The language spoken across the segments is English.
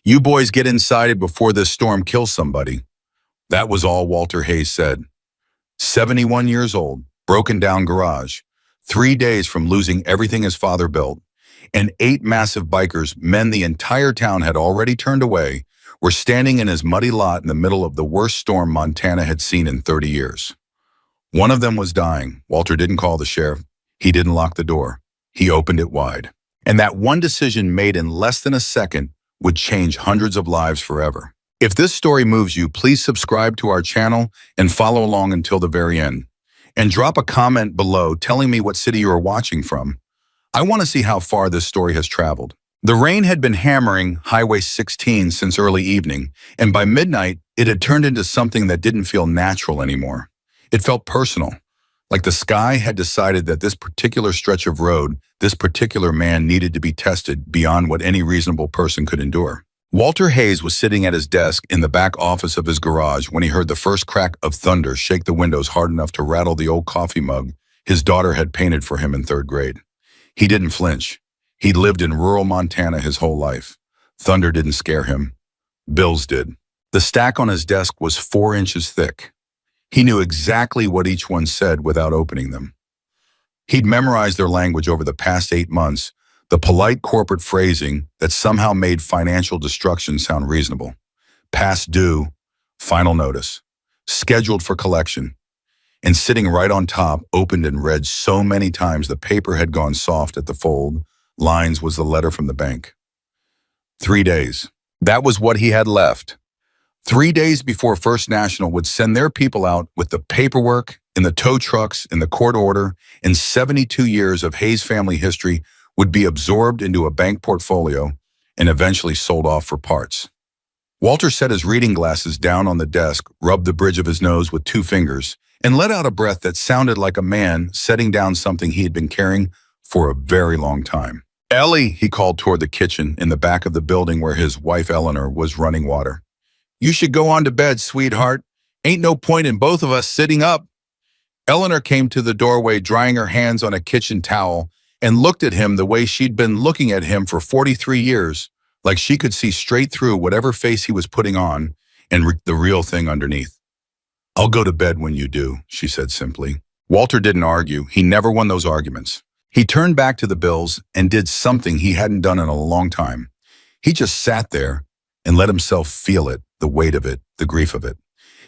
You boys get inside before this storm kills somebody. That was all Walter Hayes said. 71 years old, broken down garage, 3 days from losing everything his father built, and 8 massive bikers, men the entire town had already turned away, were standing in his muddy lot in the middle of the worst storm Montana had seen in 30 years. One of them was dying. Walter didn't call the sheriff. He didn't lock the door. He opened it wide. And that one decision made in less than a second would change hundreds of lives forever. If this story moves you, please subscribe to our channel and follow along until the very end. And drop a comment below telling me what city you are watching from. I want to see how far this story has traveled. The rain had been hammering Highway 16 since early evening, and by midnight, it had turned into something that didn't feel natural anymore. It felt personal, like the sky had decided that this particular stretch of road, this particular man needed to be tested beyond what any reasonable person could endure. Walter Hayes was sitting at his desk in the back office of his garage when he heard the first crack of thunder shake the windows hard enough to rattle the old coffee mug his daughter had painted for him in 3rd grade. He didn't flinch. He'd lived in rural Montana his whole life. Thunder didn't scare him. Bills did. The stack on his desk was 4 inches thick. He knew exactly what each one said without opening them. He'd memorized their language over the past 8 months, the polite corporate phrasing that somehow made financial destruction sound reasonable. Past due, final notice, scheduled for collection, and sitting right on top, opened and read so many times the paper had gone soft at the fold, lines was the letter from the bank. 3 days. That was what he had left. 3 days before First National would send their people out with the paperwork, in the tow trucks, in the court order, and 72 years of Hayes family history would be absorbed into a bank portfolio and eventually sold off for parts. Walter set his reading glasses down on the desk, rubbed the bridge of his nose with 2 fingers, and let out a breath that sounded like a man setting down something he had been carrying for a very long time. "Ellie," he called toward the kitchen in the back of the building where his wife Eleanor was running water. "You should go on to bed, sweetheart. Ain't no point in both of us sitting up." Eleanor came to the doorway, drying her hands on a kitchen towel, and looked at him the way she'd been looking at him for 43 years, like she could see straight through whatever face he was putting on and the real thing underneath. "I'll go to bed when you do," she said simply. Walter didn't argue. He never won those arguments. He turned back to the bills and did something he hadn't done in a long time. He just sat there and let himself feel it, the weight of it, the grief of it.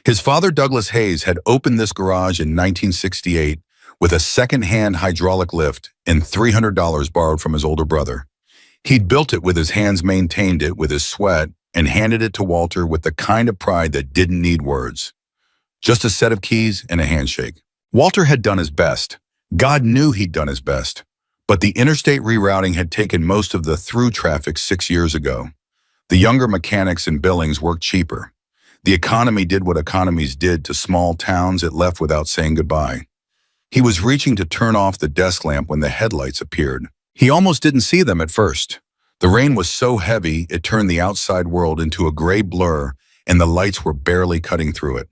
His father, Douglas Hayes, had opened this garage in 1968 with a second-hand hydraulic lift and $300 borrowed from his older brother. He'd built it with his hands, maintained it with his sweat, and handed it to Walter with the kind of pride that didn't need words. Just a set of keys and a handshake. Walter had done his best. God knew he'd done his best. But the interstate rerouting had taken most of the through traffic 6 years ago. The younger mechanics in Billings worked cheaper. The economy did what economies did to small towns it left without saying goodbye. He was reaching to turn off the desk lamp when the headlights appeared. He almost didn't see them at first. The rain was so heavy it turned the outside world into a gray blur, and the lights were barely cutting through it.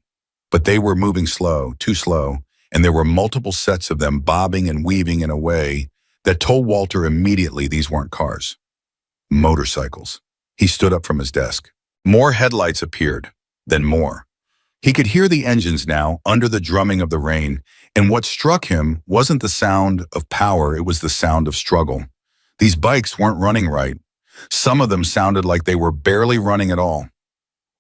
But they were moving slow, too slow, and there were multiple sets of them bobbing and weaving in a way that told Walter immediately these weren't cars. Motorcycles. He stood up from his desk. More headlights appeared, then more. He could hear the engines now under the drumming of the rain, and what struck him wasn't the sound of power, it was the sound of struggle. These bikes weren't running right. Some of them sounded like they were barely running at all.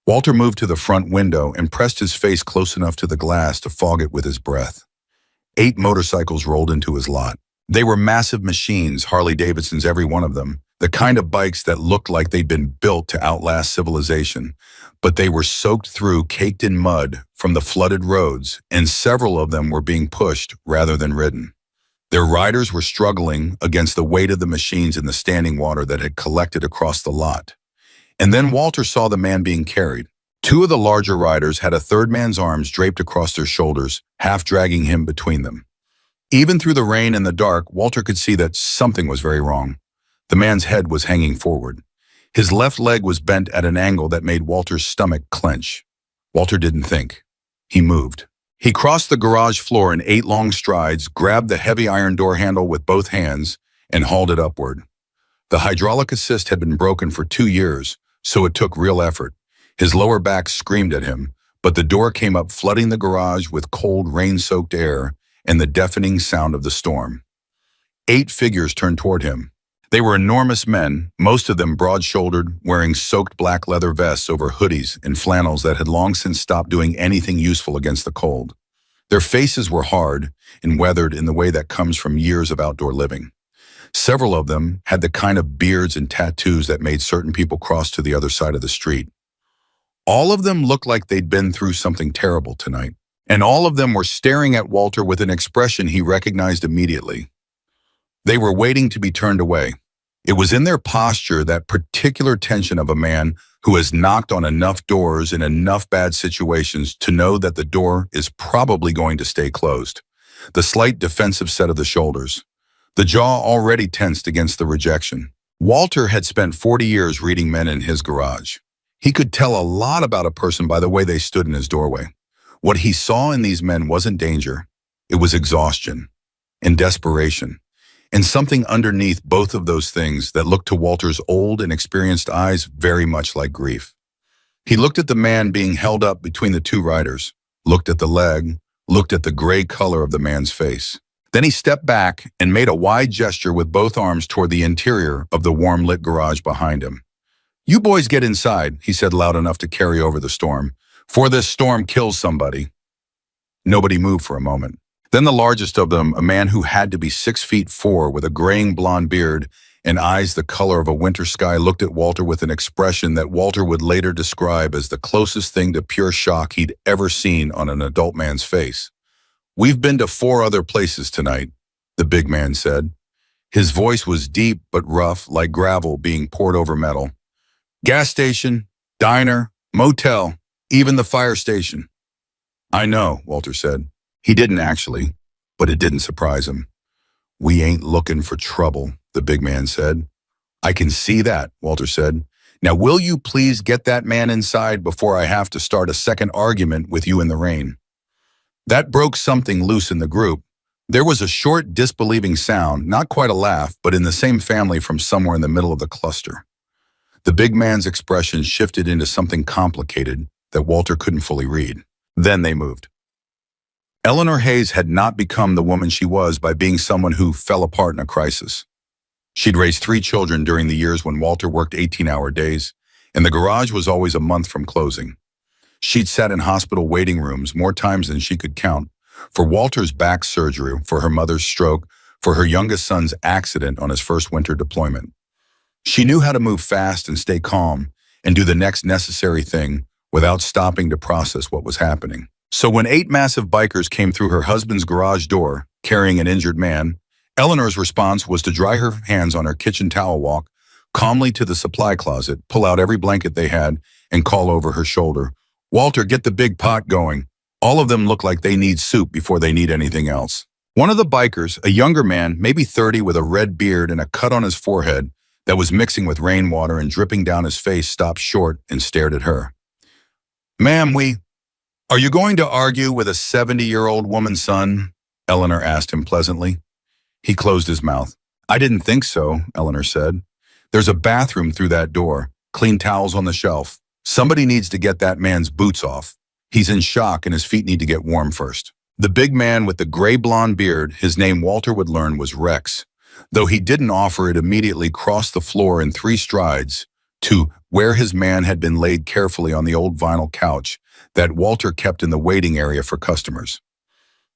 Walter moved to the front window and pressed his face close enough to the glass to fog it with his breath. 8 motorcycles rolled into his lot. They were massive machines, Harley-Davidsons every one of them, the kind of bikes that looked like they'd been built to outlast civilization. But they were soaked through, caked in mud from the flooded roads, and several of them were being pushed rather than ridden. Their riders were struggling against the weight of the machines in the standing water that had collected across the lot. And then Walter saw the man being carried. 2 of the larger riders had a third man's arms draped across their shoulders, half dragging him between them. Even through the rain and the dark, Walter could see that something was very wrong. The man's head was hanging forward. His left leg was bent at an angle that made Walter's stomach clench. Walter didn't think. He moved. He crossed the garage floor in 8 long strides, grabbed the heavy iron door handle with both hands, and hauled it upward. The hydraulic assist had been broken for 2 years, so it took real effort. His lower back screamed at him, but the door came up flooding the garage with cold, rain-soaked air and the deafening sound of the storm. 8 figures turned toward him. They were enormous men, most of them broad-shouldered, wearing soaked black leather vests over hoodies and flannels that had long since stopped doing anything useful against the cold. Their faces were hard and weathered in the way that comes from years of outdoor living. Several of them had the kind of beards and tattoos that made certain people cross to the other side of the street. All of them looked like they'd been through something terrible tonight, and all of them were staring at Walter with an expression he recognized immediately. They were waiting to be turned away. It was in their posture, that particular tension of a man who has knocked on enough doors in enough bad situations to know that the door is probably going to stay closed. The slight defensive set of the shoulders. The jaw already tensed against the rejection. Walter had spent 40 years reading men in his garage. He could tell a lot about a person by the way they stood in his doorway. What he saw in these men wasn't danger. It was exhaustion and desperation. And something underneath both of those things that looked to Walter's old and experienced eyes very much like grief. He looked at the man being held up between the 2 riders, looked at the leg, looked at the gray color of the man's face. Then he stepped back and made a wide gesture with both arms toward the interior of the warm-lit garage behind him. "You boys get inside," he said loud enough to carry over the storm, "for this storm kills somebody." Nobody moved for a moment. Then the largest of them, a man who had to be 6'4" with a graying blonde beard and eyes the color of a winter sky, looked at Walter with an expression that Walter would later describe as the closest thing to pure shock he'd ever seen on an adult man's face. "We've been to 4 other places tonight," the big man said. His voice was deep but rough, like gravel being poured over metal. "Gas station, diner, motel, even the fire station." "I know," Walter said. He didn't actually, but it didn't surprise him. "We ain't looking for trouble," the big man said. "I can see that," Walter said. "Now will you please get that man inside before I have to start a second argument with you in the rain?" That broke something loose in the group. There was a short, disbelieving sound, not quite a laugh, but in the same family from somewhere in the middle of the cluster. The big man's expression shifted into something complicated that Walter couldn't fully read. Then they moved. Eleanor Hayes had not become the woman she was by being someone who fell apart in a crisis. She'd raised 3 children during the years when Walter worked 18-hour days, and the garage was always a month from closing. She'd sat in hospital waiting rooms more times than she could count, for Walter's back surgery, for her mother's stroke, for her youngest son's accident on his first winter deployment. She knew how to move fast and stay calm and do the next necessary thing without stopping to process what was happening. So when 8 massive bikers came through her husband's garage door, carrying an injured man, Eleanor's response was to dry her hands on her kitchen towel, walk calmly to the supply closet, pull out every blanket they had, and call over her shoulder, "Walter, get the big pot going. All of them look like they need soup before they need anything else." One of the bikers, a younger man, maybe 30, with a red beard and a cut on his forehead that was mixing with rainwater and dripping down his face, stopped short and stared at her. "Ma'am, are you going to argue with a 70-year-old woman, son?" Eleanor asked him pleasantly. He closed his mouth. "I didn't think so," Eleanor said. "There's a bathroom through that door, clean towels on the shelf. Somebody needs to get that man's boots off. He's in shock and his feet need to get warm first." The big man with the gray blonde beard, his name Walter would learn was Rex, though he didn't offer it immediately, crossed the floor in 3 strides to where his man had been laid carefully on the old vinyl couch that Walter kept in the waiting area for customers.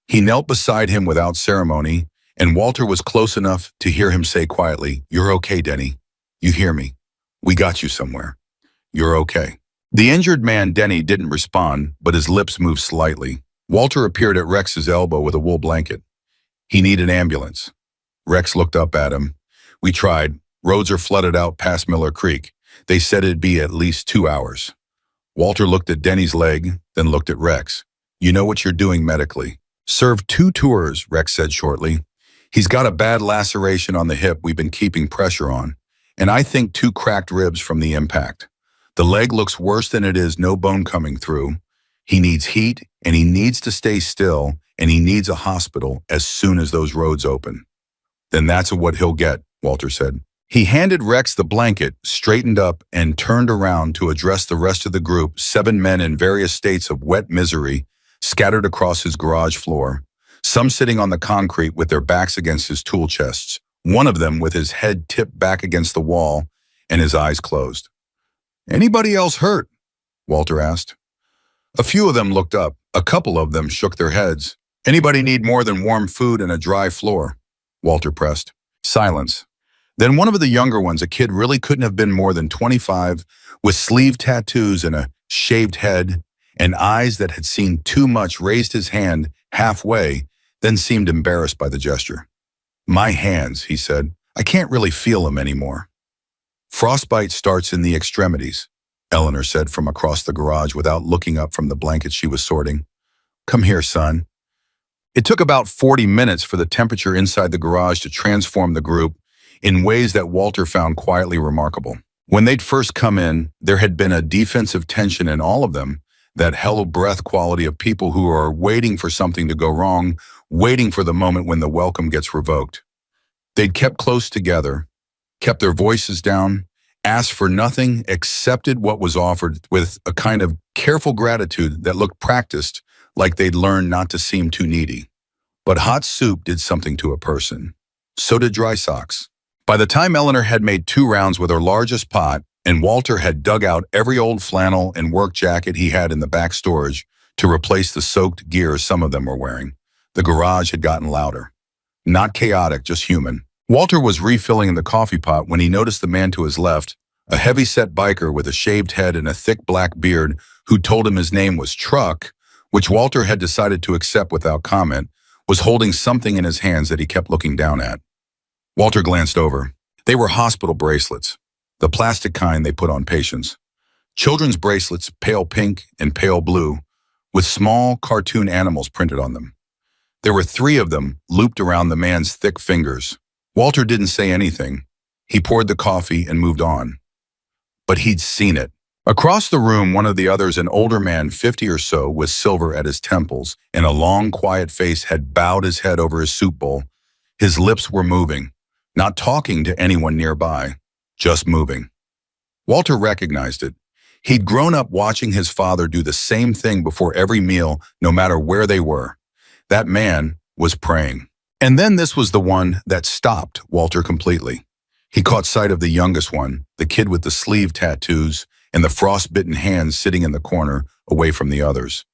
He knelt beside him without ceremony, and Walter was close enough to hear him say quietly, "You're okay, Denny. You hear me? We got you somewhere. You're okay." The injured man, Denny, didn't respond, but his lips moved slightly. Walter appeared at Rex's elbow with a wool blanket. "He needed an ambulance." Rex looked up at him. "We tried. Roads are flooded out past Miller Creek. They said it'd be at least 2 hours." Walter looked at Denny's leg, then looked at Rex. "You know what you're doing medically." "Served 2 tours, Rex said shortly. "He's got a bad laceration on the hip we've been keeping pressure on, and I think 2 cracked ribs from the impact. The leg looks worse than it is, no bone coming through. He needs heat, and he needs to stay still, and he needs a hospital as soon as those roads open." "Then that's what he'll get," Walter said. He handed Rex the blanket, straightened up, and turned around to address the rest of the group, 7 men in various states of wet misery, scattered across his garage floor, some sitting on the concrete with their backs against his tool chests, one of them with his head tipped back against the wall and his eyes closed. "Anybody else hurt?" Walter asked. A few of them looked up. A couple of them shook their heads. "Anybody need more than warm food and a dry floor?" Walter pressed. Silence. Then one of the younger ones, a kid really couldn't have been more than 25, with sleeve tattoos and a shaved head and eyes that had seen too much, raised his hand halfway, then seemed embarrassed by the gesture. "My hands," he said. "I can't really feel them anymore." "Frostbite starts in the extremities," Eleanor said from across the garage without looking up from the blanket she was sorting. "Come here, son." It took about 40 minutes for the temperature inside the garage to transform the group in ways that Walter found quietly remarkable. When they'd first come in, there had been a defensive tension in all of them, that hello breath quality of people who are waiting for something to go wrong, waiting for the moment when the welcome gets revoked. They'd kept close together, kept their voices down, asked for nothing, accepted what was offered with a kind of careful gratitude that looked practiced, like they'd learned not to seem too needy. But hot soup did something to a person. So did dry socks. By the time Eleanor had made 2 rounds with her largest pot, and Walter had dug out every old flannel and work jacket he had in the back storage to replace the soaked gear some of them were wearing, the garage had gotten louder. Not chaotic, just human. Walter was refilling the coffee pot when he noticed the man to his left, a heavy-set biker with a shaved head and a thick black beard who told him his name was Truck, which Walter had decided to accept without comment, was holding something in his hands that he kept looking down at. Walter glanced over. They were hospital bracelets, the plastic kind they put on patients. Children's bracelets, pale pink and pale blue, with small cartoon animals printed on them. There were 3 of them looped around the man's thick fingers. Walter didn't say anything. He poured the coffee and moved on. But he'd seen it. Across the room, one of the others, an older man, 50 or so, with silver at his temples and a long, quiet face, had bowed his head over his soup bowl. His lips were moving, not talking to anyone nearby, just moving. Walter recognized it. He'd grown up watching his father do the same thing before every meal, no matter where they were. That man was praying. And then this was the one that stopped Walter completely. He caught sight of the youngest one, the kid with the sleeve tattoos and the frostbitten hands sitting in the corner, away from the others.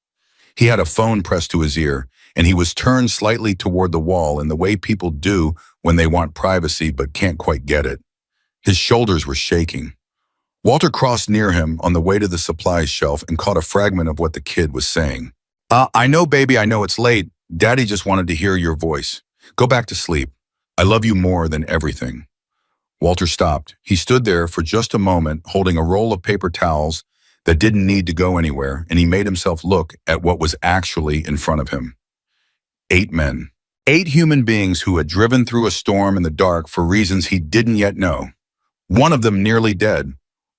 He had a phone pressed to his ear, and he was turned slightly toward the wall in the way people do when they want privacy but can't quite get it. His shoulders were shaking. Walter crossed near him on the way to the supplies shelf and caught a fragment of what the kid was saying. I know, baby, I know it's late. Daddy just wanted to hear your voice. Go back to sleep. I love you more than everything." Walter stopped. He stood there for just a moment, holding a roll of paper towels that didn't need to go anywhere, and he made himself look at what was actually in front of him. 8 men. 8 human beings who had driven through a storm in the dark for reasons he didn't yet know. One of them nearly dead.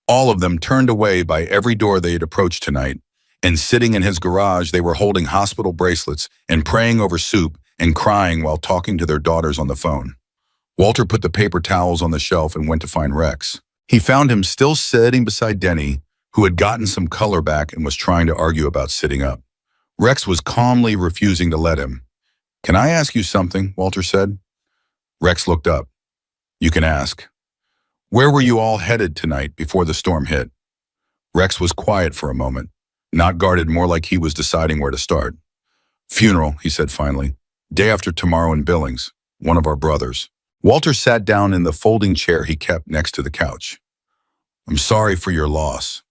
All of them turned away by every door they had approached tonight, and sitting in his garage they were holding hospital bracelets and praying over soup and crying while talking to their daughters on the phone. Walter put the paper towels on the shelf and went to find Rex. He found him still sitting beside Denny, who had gotten some color back and was trying to argue about sitting up. Rex was calmly refusing to let him. "Can I ask you something?" Walter said. Rex looked up. "You can ask." "Where were you all headed tonight before the storm hit?" Rex was quiet for a moment, not guarded, more like he was deciding where to start. "Funeral," he said finally. "Day after tomorrow in Billings, one of our brothers." Walter sat down in the folding chair he kept next to the couch. "I'm sorry for your loss."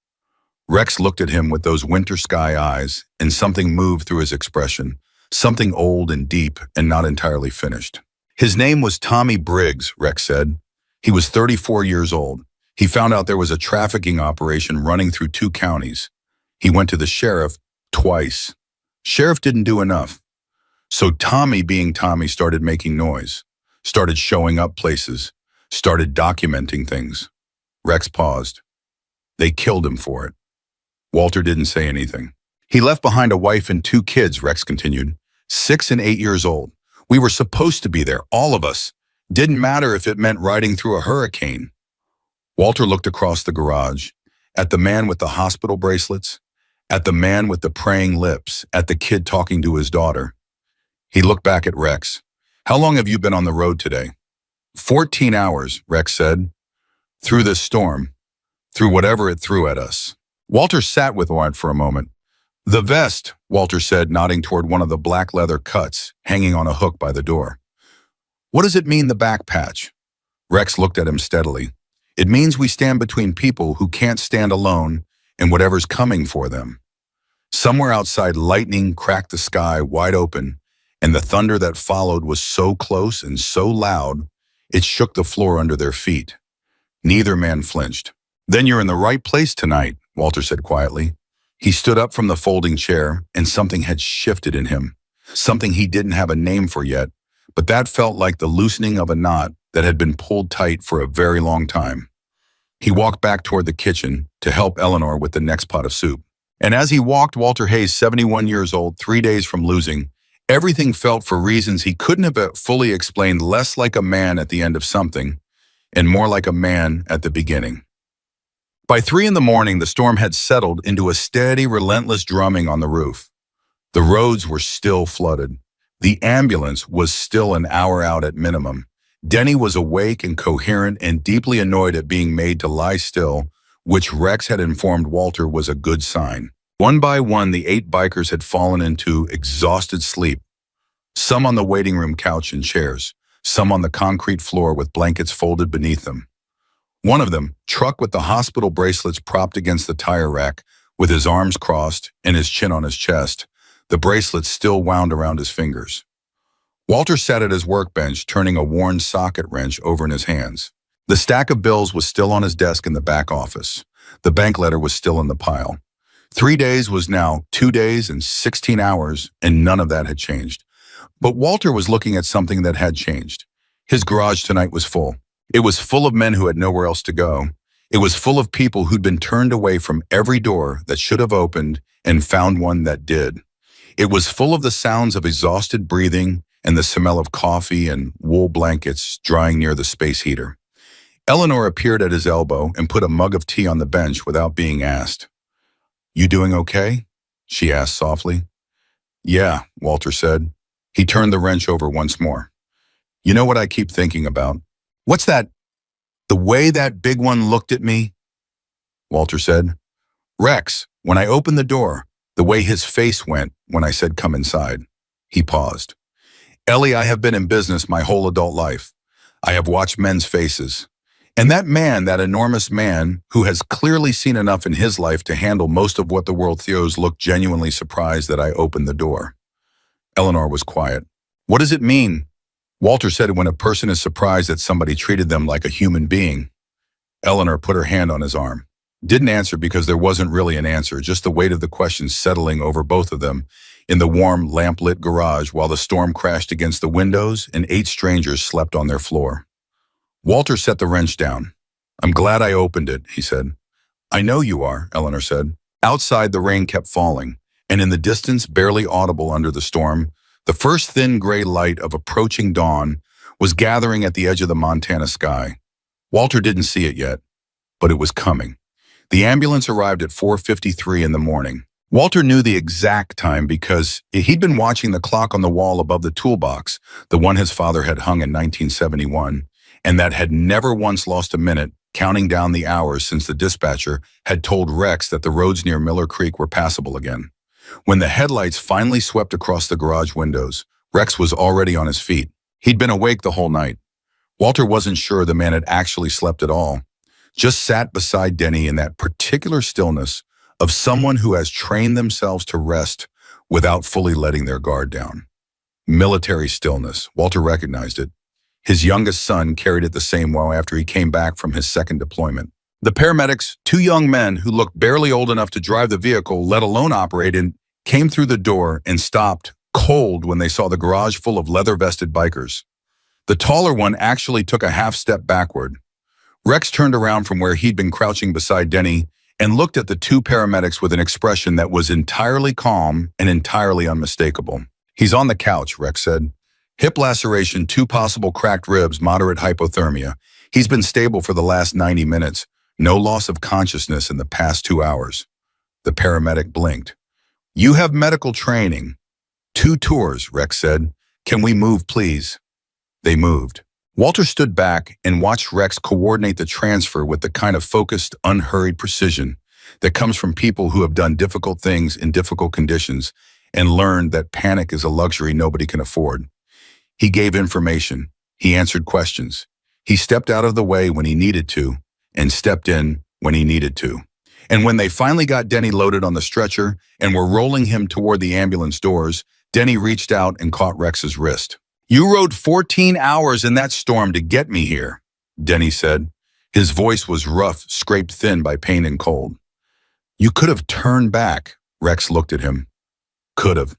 Rex looked at him with those winter sky eyes, and something moved through his expression, something old and deep and not entirely finished. "His name was Tommy Briggs," Rex said. "He was 34 years old. He found out there was a trafficking operation running through 2 counties. He went to the sheriff twice. Sheriff didn't do enough. So Tommy, being Tommy, started making noise, started showing up places, started documenting things." Rex paused. "They killed him for it." Walter didn't say anything. "He left behind a wife and 2 kids," Rex continued, 6 and 8 years old. "We were supposed to be there, all of us. Didn't matter if it meant riding through a hurricane. Walter looked across the garage, at the man with the hospital bracelets, at the man with the praying lips, at the kid talking to his daughter. He looked back at Rex. How long have you been on the road today? 14 hours, Rex said. Through this storm, through whatever it threw at us. Walter sat with Wyatt for a moment. The vest, Walter said, nodding toward one of the black leather cuts hanging on a hook by the door. What does it mean, the back patch? Rex looked at him steadily. It means we stand between people who can't stand alone and whatever's coming for them. Somewhere outside, lightning cracked the sky wide open, and the thunder that followed was so close and so loud, it shook the floor under their feet. Neither man flinched. Then you're in the right place tonight, Walter said quietly. He stood up from the folding chair, and something had shifted in him. Something he didn't have a name for yet, but that felt like the loosening of a knot that had been pulled tight for a very long time. He walked back toward the kitchen to help Eleanor with the next pot of soup. And as he walked, Walter Hayes, 71 years old, 3 days from losing, everything felt, for reasons he couldn't have fully explained, less like a man at the end of something and more like a man at the beginning. By 3 in the morning, the storm had settled into a steady, relentless drumming on the roof. The roads were still flooded. The ambulance was still an hour out at minimum. Denny was awake and coherent and deeply annoyed at being made to lie still, which Rex had informed Walter was a good sign. One by one, the 8 bikers had fallen into exhausted sleep, some on the waiting room couch and chairs, some on the concrete floor with blankets folded beneath them. One of them, Truck with the hospital bracelets propped against the tire rack, with his arms crossed and his chin on his chest, the bracelets still wound around his fingers. Walter sat at his workbench, turning a worn socket wrench over in his hands. The stack of bills was still on his desk in the back office. The bank letter was still in the pile. 3 days was now 2 days and 16 hours, and none of that had changed. But Walter was looking at something that had changed. His garage tonight was full. It was full of men who had nowhere else to go. It was full of people who'd been turned away from every door that should have opened and found one that did. It was full of the sounds of exhausted breathing and the smell of coffee and wool blankets drying near the space heater. Eleanor appeared at his elbow and put a mug of tea on the bench without being asked. You doing okay? She asked softly. Yeah, Walter said. He turned the wrench over once more. You know what I keep thinking about? What's that? The way that big one looked at me? Walter said. Rex, when I opened the door, the way his face went when I said come inside. He paused. Ellie, I have been in business my whole adult life. I have watched men's faces. And that man, that enormous man, who has clearly seen enough in his life to handle most of what the world throws, looked genuinely surprised that I opened the door. Eleanor was quiet. What does it mean? Walter said when a person is surprised that somebody treated them like a human being. Eleanor put her hand on his arm. Didn't answer because there wasn't really an answer, just the weight of the question settling over both of them in the warm, lamp-lit garage while the storm crashed against the windows and 8 strangers slept on their floor. Walter set the wrench down. I'm glad I opened it, he said. I know you are, Eleanor said. Outside, the rain kept falling, and in the distance, barely audible under the storm, the first thin gray light of approaching dawn was gathering at the edge of the Montana sky. Walter didn't see it yet, but it was coming. The ambulance arrived at 4:53 in the morning. Walter knew the exact time because he'd been watching the clock on the wall above the toolbox, the one his father had hung in 1971, and that had never once lost a minute, counting down the hours since the dispatcher had told Rex that the roads near Miller Creek were passable again. When the headlights finally swept across the garage windows, Rex was already on his feet. He'd been awake the whole night. Walter wasn't sure the man had actually slept at all. Just sat beside Denny in that particular stillness of someone who has trained themselves to rest without fully letting their guard down. Military stillness. Walter recognized it. His youngest son carried it the same way after he came back from his second deployment. The paramedics, 2 young men who looked barely old enough to drive the vehicle, let alone operate it, came through the door and stopped, cold, when they saw the garage full of leather-vested bikers. The taller one actually took a half-step backward. Rex turned around from where he'd been crouching beside Denny and looked at the 2 paramedics with an expression that was entirely calm and entirely unmistakable. He's on the couch, Rex said. Hip laceration, 2 possible cracked ribs, moderate hypothermia. He's been stable for the last 90 minutes. No loss of consciousness in the past 2 hours. The paramedic blinked. You have medical training. 2 tours, Rex said. Can we move, please? They moved. Walter stood back and watched Rex coordinate the transfer with the kind of focused, unhurried precision that comes from people who have done difficult things in difficult conditions and learned that panic is a luxury nobody can afford. He gave information. He answered questions. He stepped out of the way when he needed to and stepped in when he needed to. And when they finally got Denny loaded on the stretcher and were rolling him toward the ambulance doors, Denny reached out and caught Rex's wrist. You rode 14 hours in that storm to get me here, Denny said. His voice was rough, scraped thin by pain and cold. You could have turned back, Rex looked at him. Could have.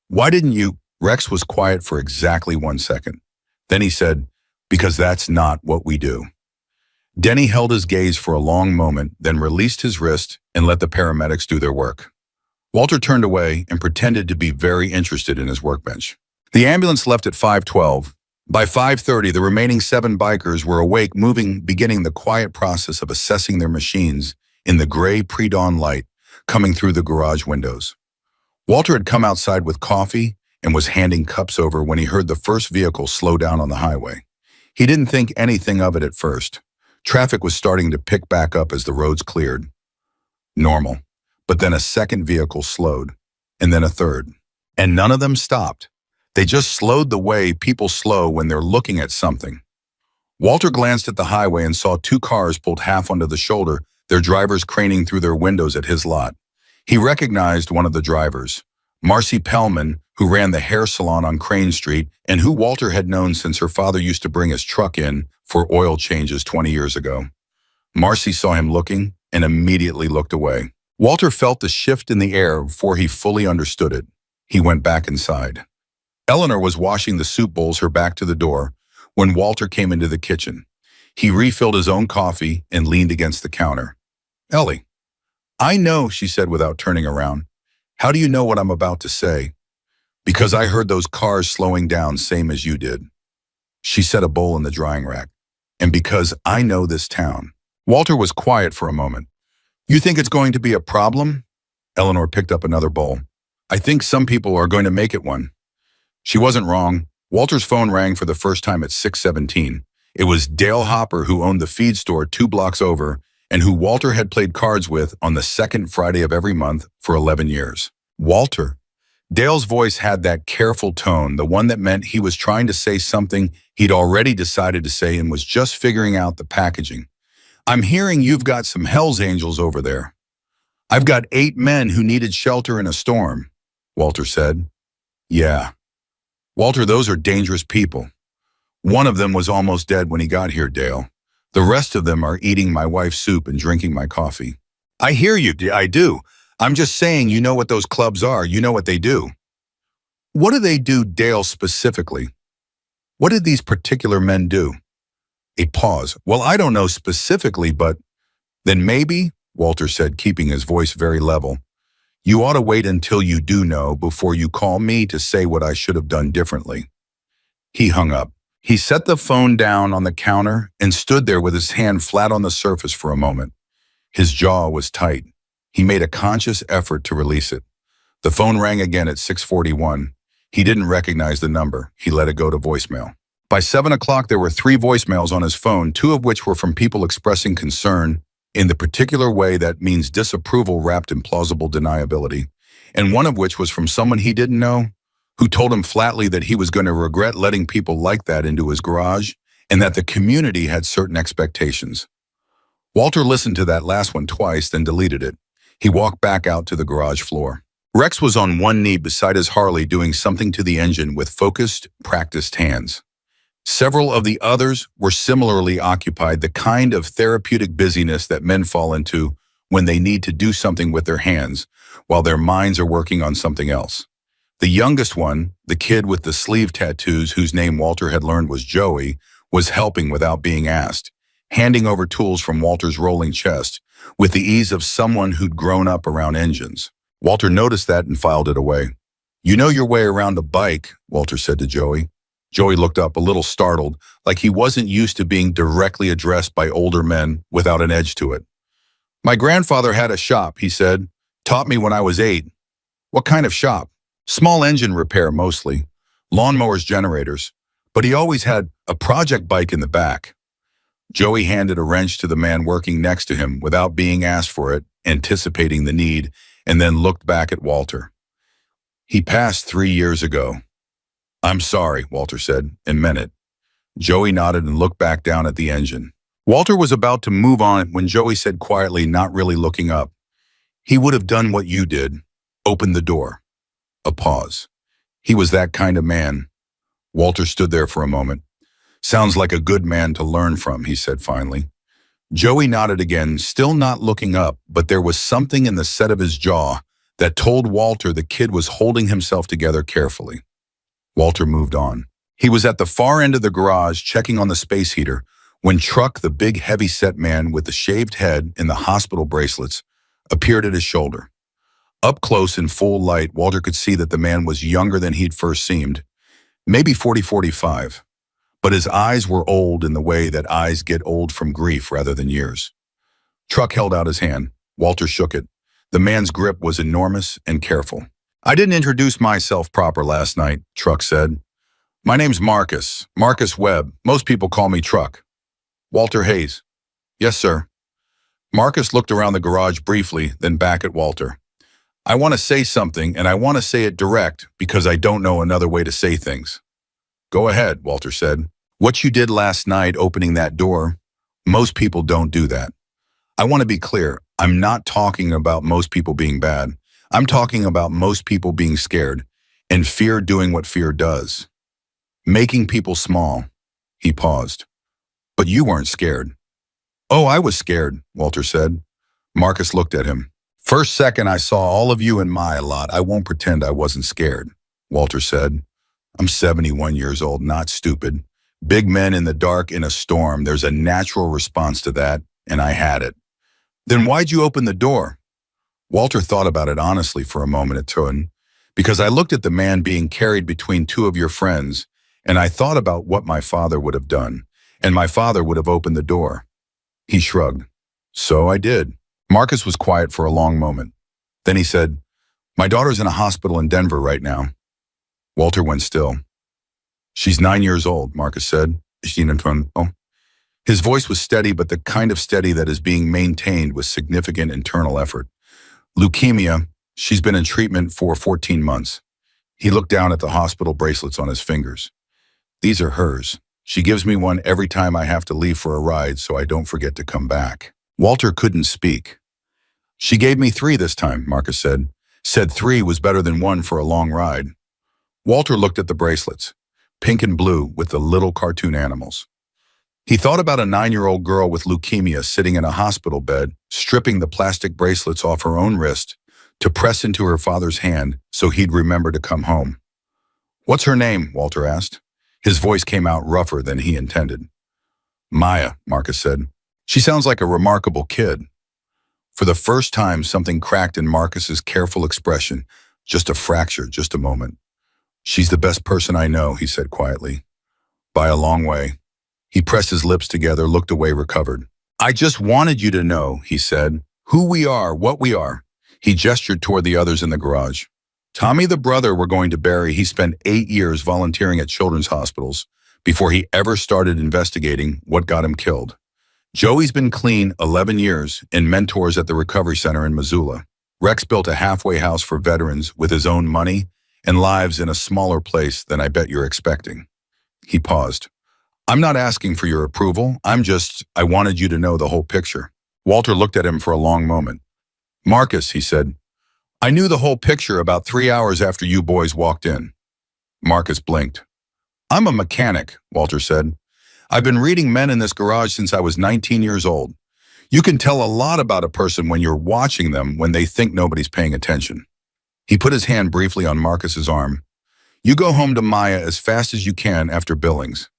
Why didn't you? Rex was quiet for exactly 1 second. Then he said, because that's not what we do. Denny held his gaze for a long moment, then released his wrist and let the paramedics do their work. Walter turned away and pretended to be very interested in his workbench. The ambulance left at 5:12. By 5:30, the remaining 7 bikers were awake, moving, beginning the quiet process of assessing their machines in the gray pre-dawn light coming through the garage windows. Walter had come outside with coffee and was handing cups over when he heard the first vehicle slow down on the highway. He didn't think anything of it at first. Traffic was starting to pick back up as the roads cleared. Normal. But then a second vehicle slowed, and then a third. And none of them stopped. They just slowed the way people slow when they're looking at something. Walter glanced at the highway and saw 2 cars pulled half onto the shoulder, their drivers craning through their windows at his lot. He recognized one of the drivers, Marcy Pellman, who ran the hair salon on Crane Street and who Walter had known since her father used to bring his truck in for oil changes 20 years ago. Marcy saw him looking and immediately looked away. Walter felt the shift in the air before he fully understood it. He went back inside. Eleanor was washing the soup bowls, her back to the door, when Walter came into the kitchen. He refilled his own coffee and leaned against the counter. Ellie, I know, she said without turning around. How do you know what I'm about to say? Because I heard those cars slowing down same as you did. She set a bowl in the drying rack. And because I know this town. Walter was quiet for a moment. You think it's going to be a problem? Eleanor picked up another bowl. I think some people are going to make it one. She wasn't wrong. Walter's phone rang for the first time at 6:17. It was Dale Hopper, who owned the feed store 2 blocks over and who Walter had played cards with on the second Friday of every month for 11 years. Walter. Dale's voice had that careful tone, the one that meant he was trying to say something he'd already decided to say and was just figuring out the packaging. I'm hearing you've got some Hell's Angels over there. I've got 8 men who needed shelter in a storm, Walter said. Yeah. Walter, those are dangerous people. One of them was almost dead when he got here, Dale. The rest of them are eating my wife's soup and drinking my coffee. I hear you, I do. I'm just saying you know what those clubs are. You know what they do. What do they do, Dale, specifically? What did these particular men do? A pause. Well, I don't know specifically, but then maybe, Walter said, keeping his voice very level, you ought to wait until you do know before you call me to say what I should have done differently. He hung up. He set the phone down on the counter and stood there with his hand flat on the surface for a moment. His jaw was tight. He made a conscious effort to release it. The phone rang again at 6:41. He didn't recognize the number. He let it go to voicemail. By 7 o'clock, there were 3 voicemails on his phone, 2 of which were from people expressing concern in the particular way that means disapproval wrapped in plausible deniability, and one of which was from someone he didn't know, who told him flatly that he was going to regret letting people like that into his garage and that the community had certain expectations. Walter listened to that last one twice, then deleted it. He walked back out to the garage floor. Rex was on one knee beside his Harley doing something to the engine with focused, practiced hands. Several of the others were similarly occupied, the kind of therapeutic busyness that men fall into when they need to do something with their hands while their minds are working on something else. The youngest one, the kid with the sleeve tattoos whose name Walter had learned was Joey, was helping without being asked, handing over tools from Walter's rolling chest with the ease of someone who'd grown up around engines. Walter noticed that and filed it away. You know your way around a bike, Walter said to Joey. Joey looked up a little startled, like he wasn't used to being directly addressed by older men without an edge to it. My grandfather had a shop, he said. Taught me when I was 8. What kind of shop? Small engine repair mostly. Lawnmowers, generators. But he always had a project bike in the back. Joey handed a wrench to the man working next to him without being asked for it, anticipating the need, and then looked back at Walter. He passed 3 years ago. I'm sorry, Walter said, and meant it. Joey nodded and looked back down at the engine. Walter was about to move on when Joey said quietly, not really looking up, he would have done what you did. Opened the door. A pause. He was that kind of man. Walter stood there for a moment. Sounds like a good man to learn from, he said finally. Joey nodded again, still not looking up, but there was something in the set of his jaw that told Walter the kid was holding himself together carefully. Walter moved on. He was at the far end of the garage checking on the space heater when Truck, the big heavy-set man with the shaved head and the hospital bracelets, appeared at his shoulder. Up close in full light, Walter could see that the man was younger than he'd first seemed, maybe 40-45, but his eyes were old in the way that eyes get old from grief rather than years. Truck held out his hand. Walter shook it. The man's grip was enormous and careful. I didn't introduce myself proper last night, Truck said. My name's Marcus Webb. Most people call me Truck. Walter Hayes. Yes, sir. Marcus looked around the garage briefly, then back at Walter. I want to say something, and I want to say it direct because I don't know another way to say things. Go ahead, Walter said. What you did last night opening that door, most people don't do that. I want to be clear. I'm not talking about most people being bad. I'm talking about most people being scared, and fear doing what fear does. Making people small. He paused. But you weren't scared. Oh, I was scared, Walter said. Marcus looked at him. First second I saw all of you in my lot, I won't pretend I wasn't scared, Walter said. I'm 71 years old, not stupid. Big men in the dark in a storm, there's a natural response to that, and I had it. Then why'd you open the door? Walter thought about it honestly for a moment at Tuen, because I looked at the man being carried between two of your friends, and I thought about what my father would have done, and my father would have opened the door. He shrugged. So I did. Marcus was quiet for a long moment. Then he said, my daughter's in a hospital in Denver right now. Walter went still. She's 9 years old, Marcus said. His voice was steady, but the kind of steady that is being maintained with significant internal effort. Leukemia, she's been in treatment for 14 months. He looked down at the hospital bracelets on his fingers. These are hers. She gives me one every time I have to leave for a ride so I don't forget to come back. Walter couldn't speak. She gave me 3 this time, Marcus said. Said 3 was better than 1 for a long ride. Walter looked at the bracelets, pink and blue with the little cartoon animals. He thought about a 9-year-old girl with leukemia sitting in a hospital bed, stripping the plastic bracelets off her own wrist to press into her father's hand so he'd remember to come home. What's her name? Walter asked. His voice came out rougher than he intended. Maya, Marcus said. She sounds like a remarkable kid. For the first time, something cracked in Marcus's careful expression. Just a fracture, just a moment. She's the best person I know, he said quietly. By a long way. He pressed his lips together, looked away, recovered. I just wanted you to know, he said, who we are, what we are. He gestured toward the others in the garage. Tommy, the brother we're going to bury, he spent 8 years volunteering at children's hospitals before he ever started investigating what got him killed. Joey's been clean 11 years and mentors at the recovery center in Missoula. Rex built a halfway house for veterans with his own money and lives in a smaller place than I bet you're expecting. He paused. I'm not asking for your approval. I wanted you to know the whole picture. Walter looked at him for a long moment. Marcus, he said, I knew the whole picture about 3 hours after you boys walked in. Marcus blinked. I'm a mechanic, Walter said. I've been reading men in this garage since I was 19 years old. You can tell a lot about a person when you're watching them when they think nobody's paying attention. He put his hand briefly on Marcus's arm. You go home to Maya as fast as you can after Billings.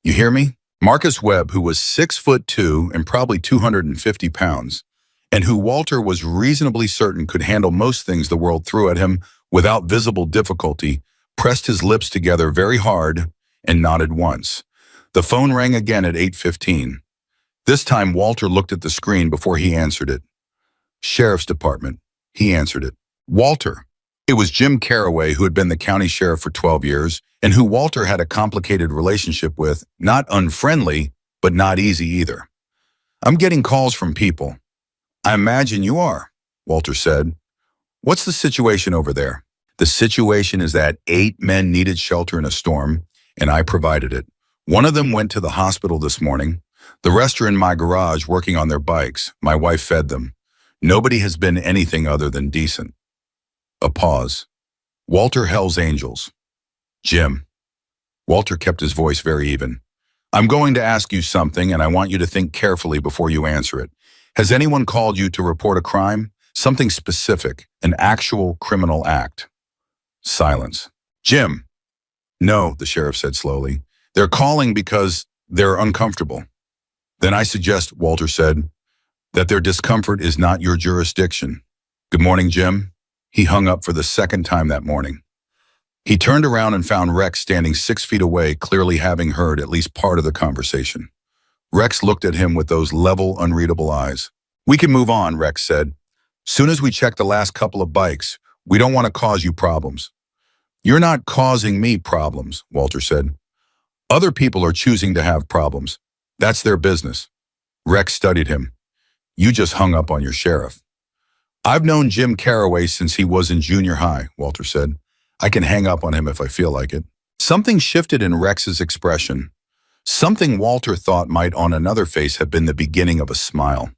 You hear me? Marcus Webb, who was 6'2" and probably 250 pounds, and who Walter was reasonably certain could handle most things the world threw at him without visible difficulty, pressed his lips together very hard and nodded once. The phone rang again at 8:15. This time, Walter looked at the screen before he answered it. Sheriff's Department. He answered it. Walter. It was Jim Carraway, who had been the county sheriff for 12 years, and who Walter had a complicated relationship with, not unfriendly, but not easy either. I'm getting calls from people. I imagine you are, Walter said. What's the situation over there? The situation is that 8 men needed shelter in a storm, and I provided it. One of them went to the hospital this morning. The rest are in my garage working on their bikes. My wife fed them. Nobody has been anything other than decent. A pause. Walter Hell's Angels. Jim. Walter kept his voice very even. I'm going to ask you something, and I want you to think carefully before you answer it. Has anyone called you to report a crime? Something specific, an actual criminal act? Silence. Jim. No, the sheriff said slowly. They're calling because they're uncomfortable. Then I suggest, Walter said, that their discomfort is not your jurisdiction. Good morning, Jim. He hung up for the second time that morning. He turned around and found Rex standing 6 feet away, clearly having heard at least part of the conversation. Rex looked at him with those level, unreadable eyes. We can move on, Rex said. Soon as we check the last couple of bikes, we don't want to cause you problems. You're not causing me problems, Walter said. Other people are choosing to have problems. That's their business. Rex studied him. You just hung up on your sheriff. I've known Jim Carraway since he was in junior high, Walter said. I can hang up on him if I feel like it. Something shifted in Rex's expression. Something Walter thought might on another face have been the beginning of a smile.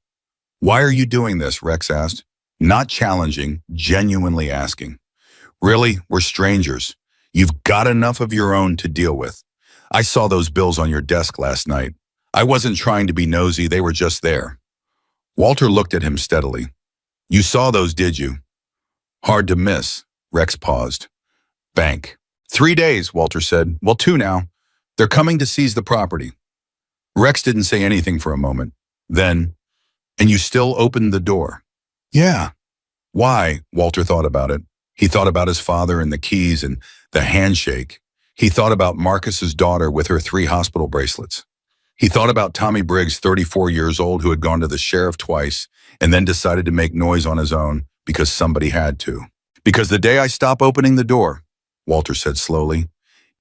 Why are you doing this? Rex asked. Not challenging, genuinely asking. Really, we're strangers. You've got enough of your own to deal with. I saw those bills on your desk last night. I wasn't trying to be nosy, they were just there. Walter looked at him steadily. You saw those, did you? Hard to miss. Rex paused. Bank. 3 days, Walter said. Well, 2 now. They're coming to seize the property. Rex didn't say anything for a moment. Then, and you still opened the door? Yeah. Why? Walter thought about it. He thought about his father and the keys and the handshake. He thought about Marcus's daughter with her 3 hospital bracelets. He thought about Tommy Briggs, 34 years old, who had gone to the sheriff twice and then decided to make noise on his own because somebody had to. Because the day I stop opening the door, Walter said slowly,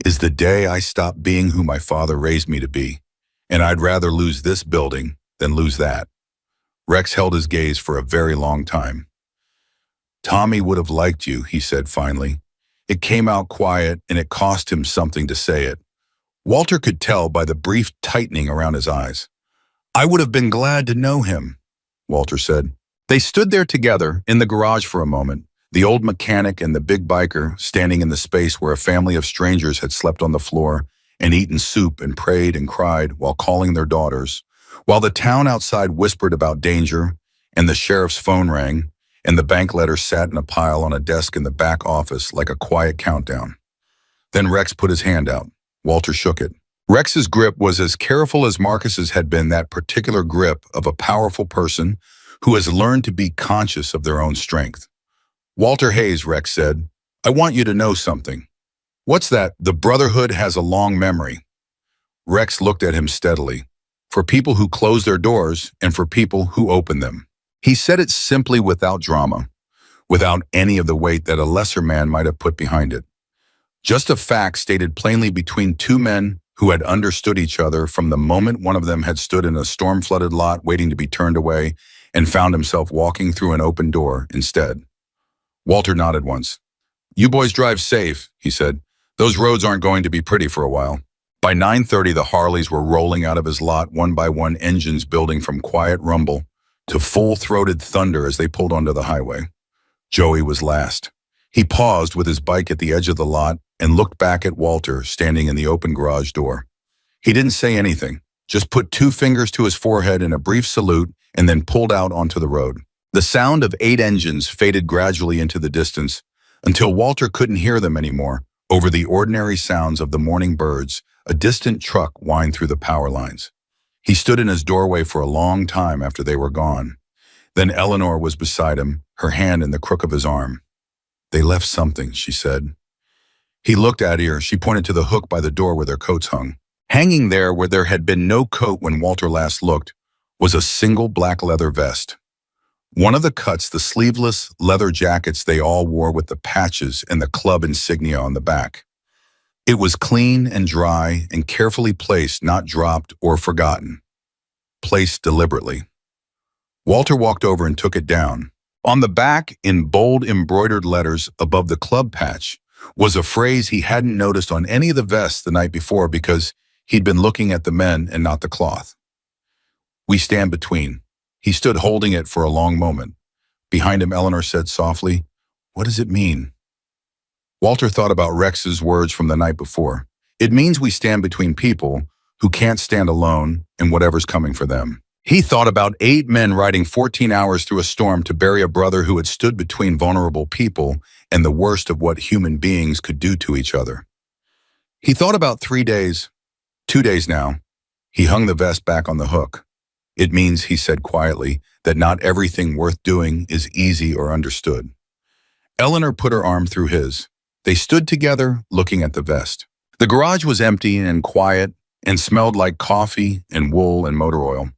is the day I stop being who my father raised me to be. And I'd rather lose this building than lose that. Rex held his gaze for a very long time. Tommy would have liked you, he said finally. It came out quiet and it cost him something to say it. Walter could tell by the brief tightening around his eyes. I would have been glad to know him, Walter said. They stood there together in the garage for a moment, the old mechanic and the big biker standing in the space where a family of strangers had slept on the floor and eaten soup and prayed and cried while calling their daughters, while the town outside whispered about danger and the sheriff's phone rang and the bank letters sat in a pile on a desk in the back office like a quiet countdown. Then Rex put his hand out. Walter shook it. Rex's grip was as careful as Marcus's had been, that particular grip of a powerful person who has learned to be conscious of their own strength. Walter Hayes, Rex said, I want you to know something. What's that? The Brotherhood has a long memory. Rex looked at him steadily. For people who close their doors and for people who open them. He said it simply, without drama, without any of the weight that a lesser man might have put behind it. Just a fact stated plainly between 2 men who had understood each other from the moment one of them had stood in a storm-flooded lot waiting to be turned away and found himself walking through an open door instead. Walter nodded once. You boys drive safe, he said. Those roads aren't going to be pretty for a while. By 9:30, the Harleys were rolling out of his lot one by one, engines building from quiet rumble to full-throated thunder as they pulled onto the highway. Joey was last. He paused with his bike at the edge of the lot and looked back at Walter standing in the open garage door. He didn't say anything, just put 2 fingers to his forehead in a brief salute and then pulled out onto the road. The sound of 8 engines faded gradually into the distance until Walter couldn't hear them anymore. Over the ordinary sounds of the morning birds, a distant truck whined through the power lines. He stood in his doorway for a long time after they were gone. Then Eleanor was beside him, her hand in the crook of his arm. They left something, she said. He looked at her. She pointed to the hook by the door where their coats hung. Hanging there where there had been no coat when Walter last looked was a single black leather vest. One of the cuts, the sleeveless leather jackets they all wore with the patches and the club insignia on the back. It was clean and dry and carefully placed, not dropped or forgotten. Placed deliberately. Walter walked over and took it down. On the back, in bold embroidered letters above the club patch, was a phrase he hadn't noticed on any of the vests the night before because he'd been looking at the men and not the cloth. "We stand between." He stood holding it for a long moment. Behind him, Eleanor said softly, "What does it mean?" Walter thought about Rex's words from the night before. It means we stand between people who can't stand alone and whatever's coming for them. He thought about 8 men riding 14 hours through a storm to bury a brother who had stood between vulnerable people and the worst of what human beings could do to each other. He thought about 3 days, 2 days now. He hung the vest back on the hook. It means, he said quietly, that not everything worth doing is easy or understood. Eleanor put her arm through his. They stood together, looking at the vest. The garage was empty and quiet and smelled like coffee and wool and motor oil.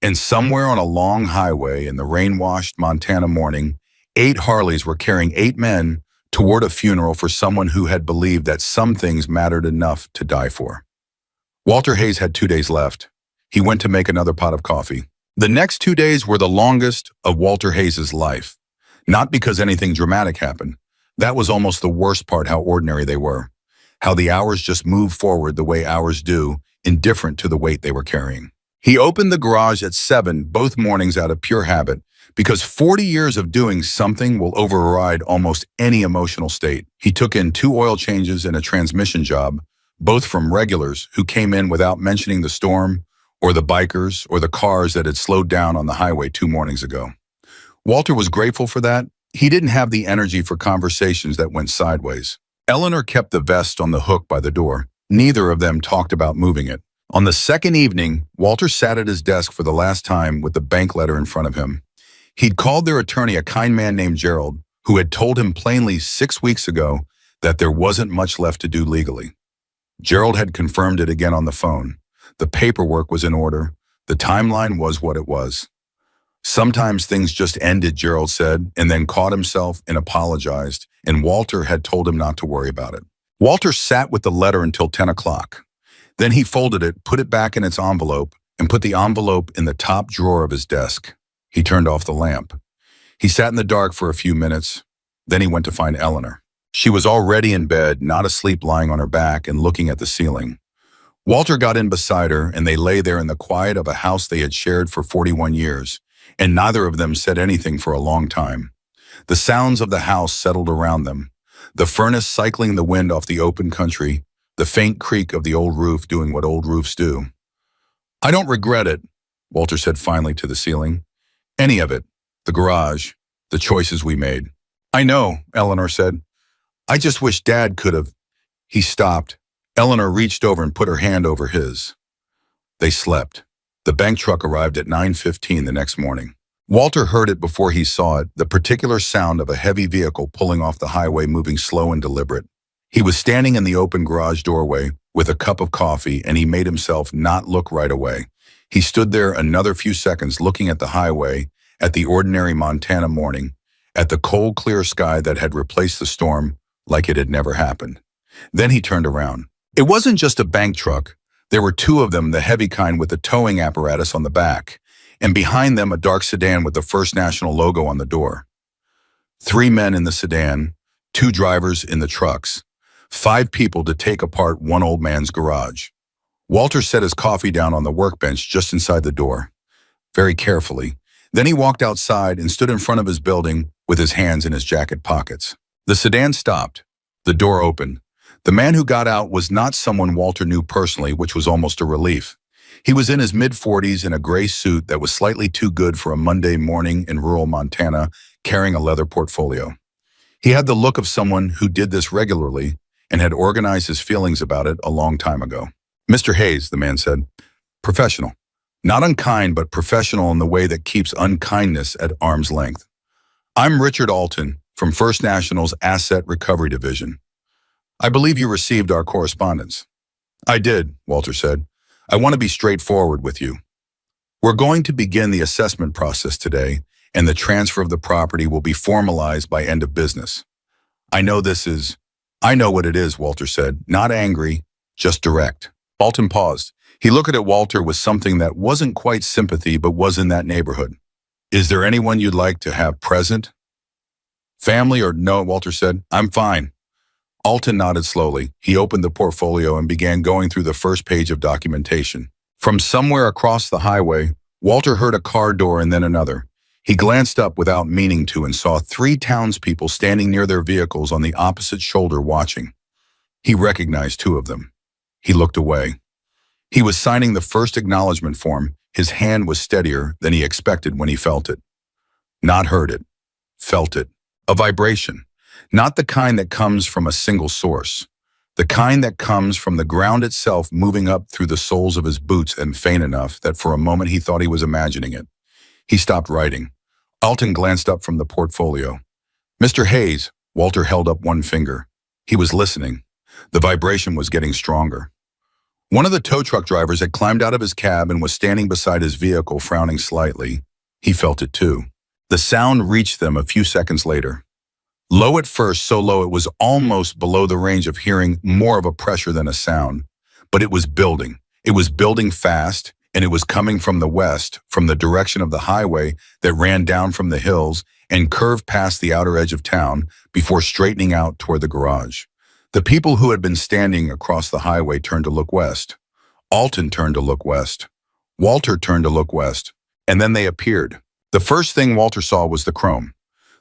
And somewhere on a long highway in the rain-washed Montana morning, 8 Harleys were carrying 8 men toward a funeral for someone who had believed that some things mattered enough to die for. Walter Hayes had 2 days left. He went to make another pot of coffee. The next 2 days were the longest of Walter Hayes's life. Not because anything dramatic happened. That was almost the worst part, how ordinary they were. How the hours just moved forward the way hours do, indifferent to the weight they were carrying. He opened the garage at 7 both mornings out of pure habit, because 40 years of doing something will override almost any emotional state. He took in 2 oil changes and a transmission job, both from regulars who came in without mentioning the storm, or the bikers, or the cars that had slowed down on the highway 2 mornings ago. Walter was grateful for that. He didn't have the energy for conversations that went sideways. Eleanor kept the vest on the hook by the door. Neither of them talked about moving it. On the second evening, Walter sat at his desk for the last time with the bank letter in front of him. He'd called their attorney, a kind man named Gerald, who had told him plainly 6 weeks ago that there wasn't much left to do legally. Gerald had confirmed it again on the phone. The paperwork was in order. The timeline was what it was. Sometimes things just ended, Gerald said, and then caught himself and apologized, and Walter had told him not to worry about it. Walter sat with the letter until 10 o'clock. Then he folded it, put it back in its envelope, and put the envelope in the top drawer of his desk. He turned off the lamp. He sat in the dark for a few minutes. Then he went to find Eleanor. She was already in bed, not asleep, lying on her back and looking at the ceiling. Walter got in beside her, and they lay there in the quiet of a house they had shared for 41 years, and neither of them said anything for a long time. The sounds of the house settled around them. The furnace cycling the wind off the open country, the faint creak of the old roof doing what old roofs do. "I don't regret it," Walter said finally to the ceiling. "Any of it. The garage. The choices we made." "I know," Eleanor said. "I just wish Dad could have." He stopped. Eleanor reached over and put her hand over his. They slept. The bank truck arrived at 9:15 the next morning. Walter heard it before he saw it, the particular sound of a heavy vehicle pulling off the highway, moving slow and deliberate. He was standing in the open garage doorway with a cup of coffee, and he made himself not look right away. He stood there another few seconds looking at the highway, at the ordinary Montana morning, at the cold, clear sky that had replaced the storm like it had never happened. Then he turned around. It wasn't just a bank truck. There were 2 of them, the heavy kind with the towing apparatus on the back, and behind them a dark sedan with the First National logo on the door. 3 men in the sedan, 2 drivers in the trucks, 5 people to take apart one old man's garage. Walter set his coffee down on the workbench just inside the door, very carefully. Then he walked outside and stood in front of his building with his hands in his jacket pockets. The sedan stopped. The door opened. The man who got out was not someone Walter knew personally, which was almost a relief. He was in his mid-40s in a gray suit that was slightly too good for a Monday morning in rural Montana, carrying a leather portfolio. He had the look of someone who did this regularly and had organized his feelings about it a long time ago. "Mr. Hayes," the man said. "Professional. Not unkind, but professional in the way that keeps unkindness at arm's length. I'm Richard Alton from First National's Asset Recovery Division." I believe you received our correspondence. I did, Walter said. I want to be straightforward with you. We're going to begin the assessment process today, and the transfer of the property will be formalized by end of business. I know what it is, Walter said, not angry, just direct. Alton paused. He looked at Walter with something that wasn't quite sympathy but was in that neighborhood. Is there anyone you'd like to have present? Family or no, Walter said. I'm fine. Alton nodded slowly. He opened the portfolio and began going through the first page of documentation. From somewhere across the highway, Walter heard a car door and then another. He glanced up without meaning to and saw 3 townspeople standing near their vehicles on the opposite shoulder watching. He recognized 2 of them. He looked away. He was signing the first acknowledgement form. His hand was steadier than he expected when he felt it. Not heard it. Felt it. A vibration. Not the kind that comes from a single source. The kind that comes from the ground itself moving up through the soles of his boots and faint enough that for a moment he thought he was imagining it. He stopped writing. Alton glanced up from the portfolio. Mr. Hayes, Walter held up one finger. He was listening. The vibration was getting stronger. One of the tow truck drivers had climbed out of his cab and was standing beside his vehicle, frowning slightly. He felt it too. The sound reached them a few seconds later. Low at first, so low it was almost below the range of hearing, more of a pressure than a sound. But it was building. It was building fast, and it was coming from the west, from the direction of the highway that ran down from the hills and curved past the outer edge of town before straightening out toward the garage. The people who had been standing across the highway turned to look west. Alton turned to look west. Walter turned to look west. And then they appeared. The first thing Walter saw was the chrome.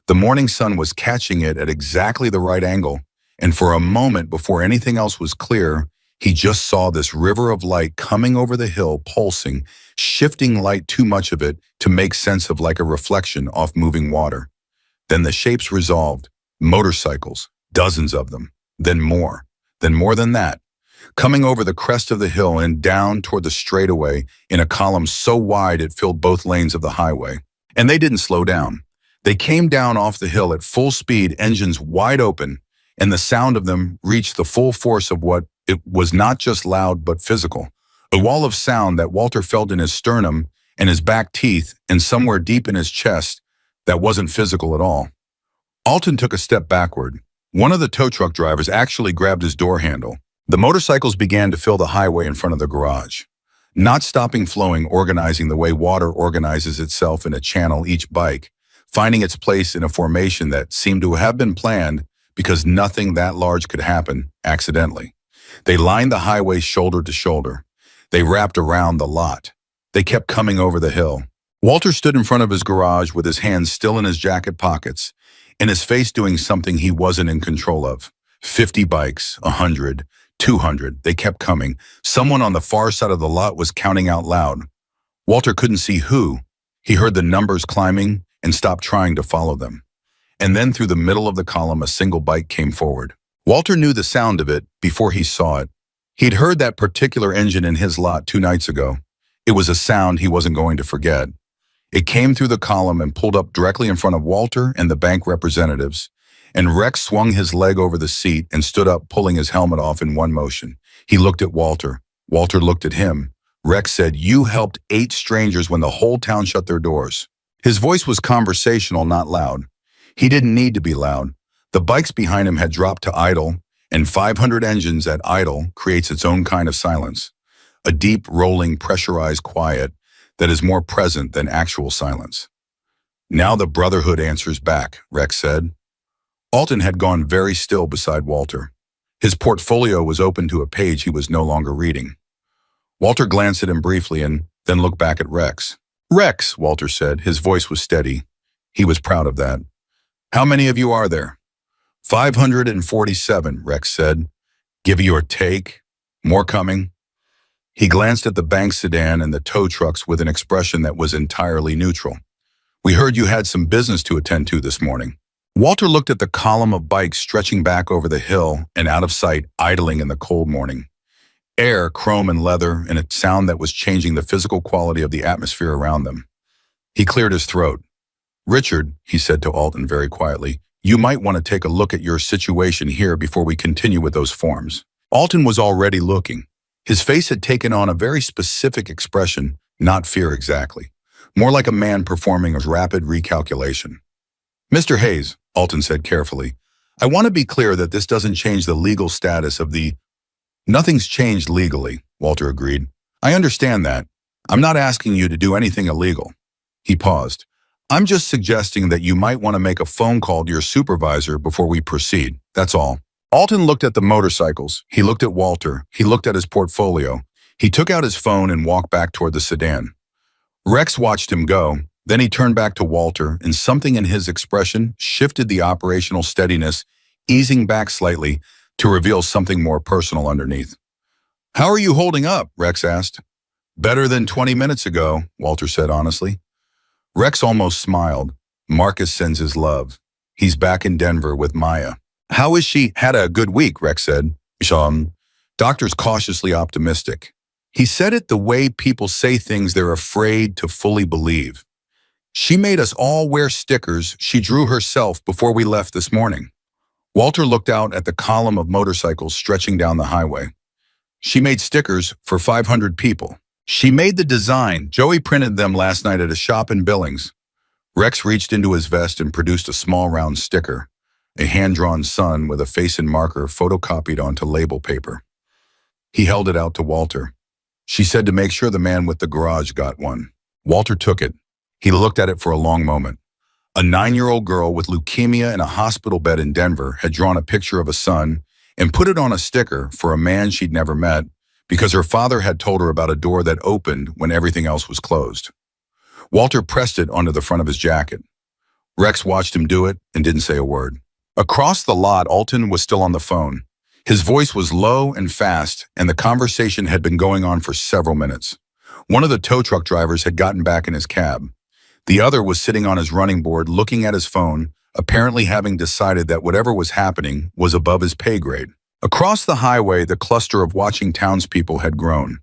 The morning sun was catching it at exactly the right angle, and for a moment before anything else was clear, he just saw this river of light coming over the hill, pulsing, shifting light too much of it to make sense of like a reflection off moving water. Then the shapes resolved. Motorcycles, dozens of them. Then more than that, coming over the crest of the hill and down toward the straightaway in a column so wide it filled both lanes of the highway. And they didn't slow down. They came down off the hill at full speed, engines wide open, and the sound of them reached the full force of what it was, not just loud but physical. A wall of sound that Walter felt in his sternum and his back teeth and somewhere deep in his chest that wasn't physical at all. Alton took a step backward. One of the tow truck drivers actually grabbed his door handle. The motorcycles began to fill the highway in front of the garage. Not stopping flowing, organizing the way water organizes itself in a channel, each bike finding its place in a formation that seemed to have been planned because nothing that large could happen accidentally. They lined the highway shoulder to shoulder. They wrapped around the lot. They kept coming over the hill. Walter stood in front of his garage with his hands still in his jacket pockets and his face doing something he wasn't in control of. 50 bikes, 100, 200, they kept coming. Someone on the far side of the lot was counting out loud. Walter couldn't see who. He heard the numbers climbing and stopped trying to follow them. And then through the middle of the column, a single bike came forward. Walter knew the sound of it before he saw it. He'd heard that particular engine in his lot 2 nights ago. It was a sound he wasn't going to forget. It came through the column and pulled up directly in front of Walter and the bank representatives. And Rex swung his leg over the seat and stood up, pulling his helmet off in one motion. He looked at Walter. Walter looked at him. Rex said, "You helped 8 strangers when the whole town shut their doors." His voice was conversational, not loud. He didn't need to be loud. The bikes behind him had dropped to idle, and 500 engines at idle creates its own kind of silence. A deep, rolling, pressurized quiet that is more present than actual silence. "Now the Brotherhood answers back," Rex said. Alton had gone very still beside Walter. His portfolio was open to a page he was no longer reading. Walter glanced at him briefly and then looked back at Rex. "Rex," Walter said. His voice was steady. He was proud of that. "How many of you are there?" 547, Rex said. "Give you a take? More coming?" He glanced at the bank sedan and the tow trucks with an expression that was entirely neutral. "We heard you had some business to attend to this morning." Walter looked at the column of bikes stretching back over the hill and out of sight, idling in the cold morning. Air, chrome and leather, and a sound that was changing the physical quality of the atmosphere around them. He cleared his throat. "Richard," he said to Alton very quietly, You might want to take a look at your situation here before we continue with those forms. Alton was already looking. His face had taken on a very specific expression, not fear exactly, more like a man performing a rapid recalculation. Mr. Hayes, Alton said carefully, I want to be clear that this doesn't change the legal status of the... Nothing's changed legally, Walter agreed. I understand that. I'm not asking you to do anything illegal. He paused. I'm just suggesting that you might want to make a phone call to your supervisor before we proceed. That's all. Alton looked at the motorcycles. He looked at Walter. He looked at his portfolio. He took out his phone and walked back toward the sedan. Rex watched him go. Then he turned back to Walter, and something in his expression shifted the operational steadiness, easing back slightly to reveal something more personal underneath. How are you holding up? Rex asked. Better than 20 minutes ago, Walter said honestly. Rex almost smiled. Marcus sends his love. He's back in Denver with Maya. How is she? Had a good week, Rex said. Doctor's cautiously optimistic. He said it the way people say things they're afraid to fully believe. She made us all wear stickers she drew herself before we left this morning. Walter looked out at the column of motorcycles stretching down the highway. She made stickers for 500 people. She made the design. Joey printed them last night at a shop in Billings. Rex reached into his vest and produced a small round sticker, a hand-drawn sun with a face and marker photocopied onto label paper. He held it out to Walter. She said to make sure the man with the garage got one. Walter took it. He looked at it for a long moment. A 9-year-old girl with leukemia in a hospital bed in Denver had drawn a picture of a son and put it on a sticker for a man she'd never met because her father had told her about a door that opened when everything else was closed. Walter pressed it onto the front of his jacket. Rex watched him do it and didn't say a word. Across the lot, Alton was still on the phone. His voice was low and fast, and the conversation had been going on for several minutes. One of the tow truck drivers had gotten back in his cab. The other was sitting on his running board looking at his phone, apparently having decided that whatever was happening was above his pay grade. Across the highway, the cluster of watching townspeople had grown.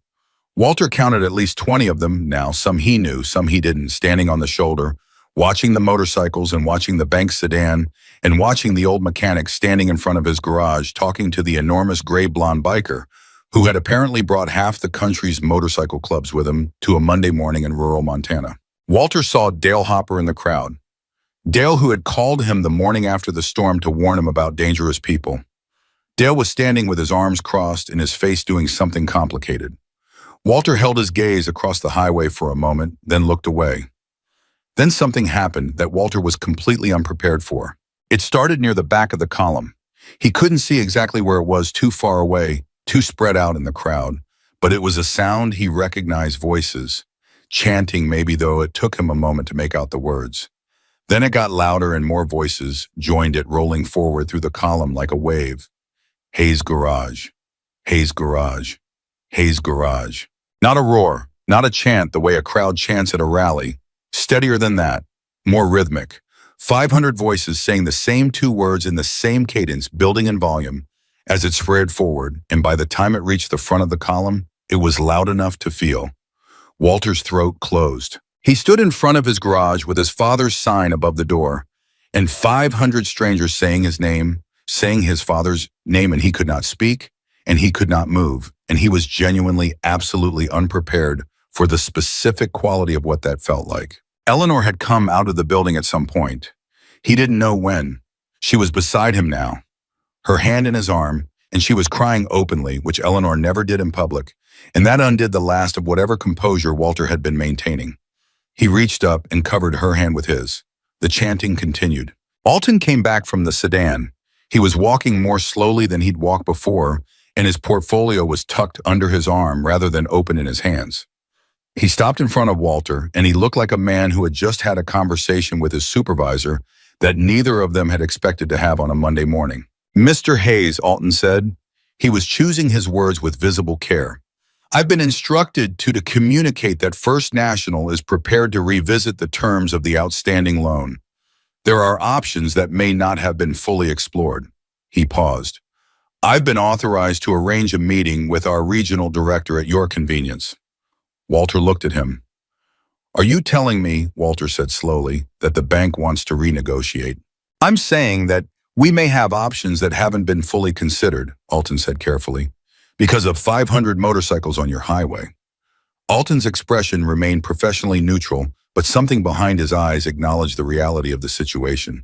Walter counted at least 20 of them now, some he knew, some he didn't, standing on the shoulder, watching the motorcycles and watching the bank sedan and watching the old mechanic standing in front of his garage talking to the enormous gray-blonde biker who had apparently brought half the country's motorcycle clubs with him to a Monday morning in rural Montana. Walter saw Dale Hopper in the crowd. Dale, who had called him the morning after the storm to warn him about dangerous people. Dale was standing with his arms crossed and his face doing something complicated. Walter held his gaze across the highway for a moment, then looked away. Then something happened that Walter was completely unprepared for. It started near the back of the column. He couldn't see exactly where it was, too far away, too spread out in the crowd, but it was a sound he recognized, voices. Chanting maybe, though it took him a moment to make out the words. Then it got louder and more voices joined it, rolling forward through the column like a wave. Hayes Garage, Hayes Garage, Hayes Garage. Not a roar, not a chant the way a crowd chants at a rally. Steadier than that, more rhythmic. 500 voices saying the same 2 words in the same cadence, building in volume as it spread forward, and by the time it reached the front of the column, it was loud enough to feel. Walter's throat closed. He stood in front of his garage with his father's sign above the door, and 500 strangers saying his name, saying his father's name, and he could not speak, and he could not move, and he was genuinely, absolutely unprepared for the specific quality of what that felt like. Eleanor had come out of the building at some point. He didn't know when. She was beside him now, her hand in his arm, and she was crying openly, which Eleanor never did in public, and that undid the last of whatever composure Walter had been maintaining. He reached up and covered her hand with his. The chanting continued. Alton came back from the sedan. He was walking more slowly than he'd walked before, and his portfolio was tucked under his arm rather than open in his hands. He stopped in front of Walter, and he looked like a man who had just had a conversation with his supervisor that neither of them had expected to have on a Monday morning. Mr. Hayes, Alton said. He was choosing his words with visible care. I've been instructed to communicate that First National is prepared to revisit the terms of the outstanding loan. There are options that may not have been fully explored. He paused. I've been authorized to arrange a meeting with our regional director at your convenience. Walter looked at him. Are you telling me, Walter said slowly, that the bank wants to renegotiate? I'm saying that we may have options that haven't been fully considered, Alton said carefully, because of 500 motorcycles on your highway. Alton's expression remained professionally neutral, but something behind his eyes acknowledged the reality of the situation.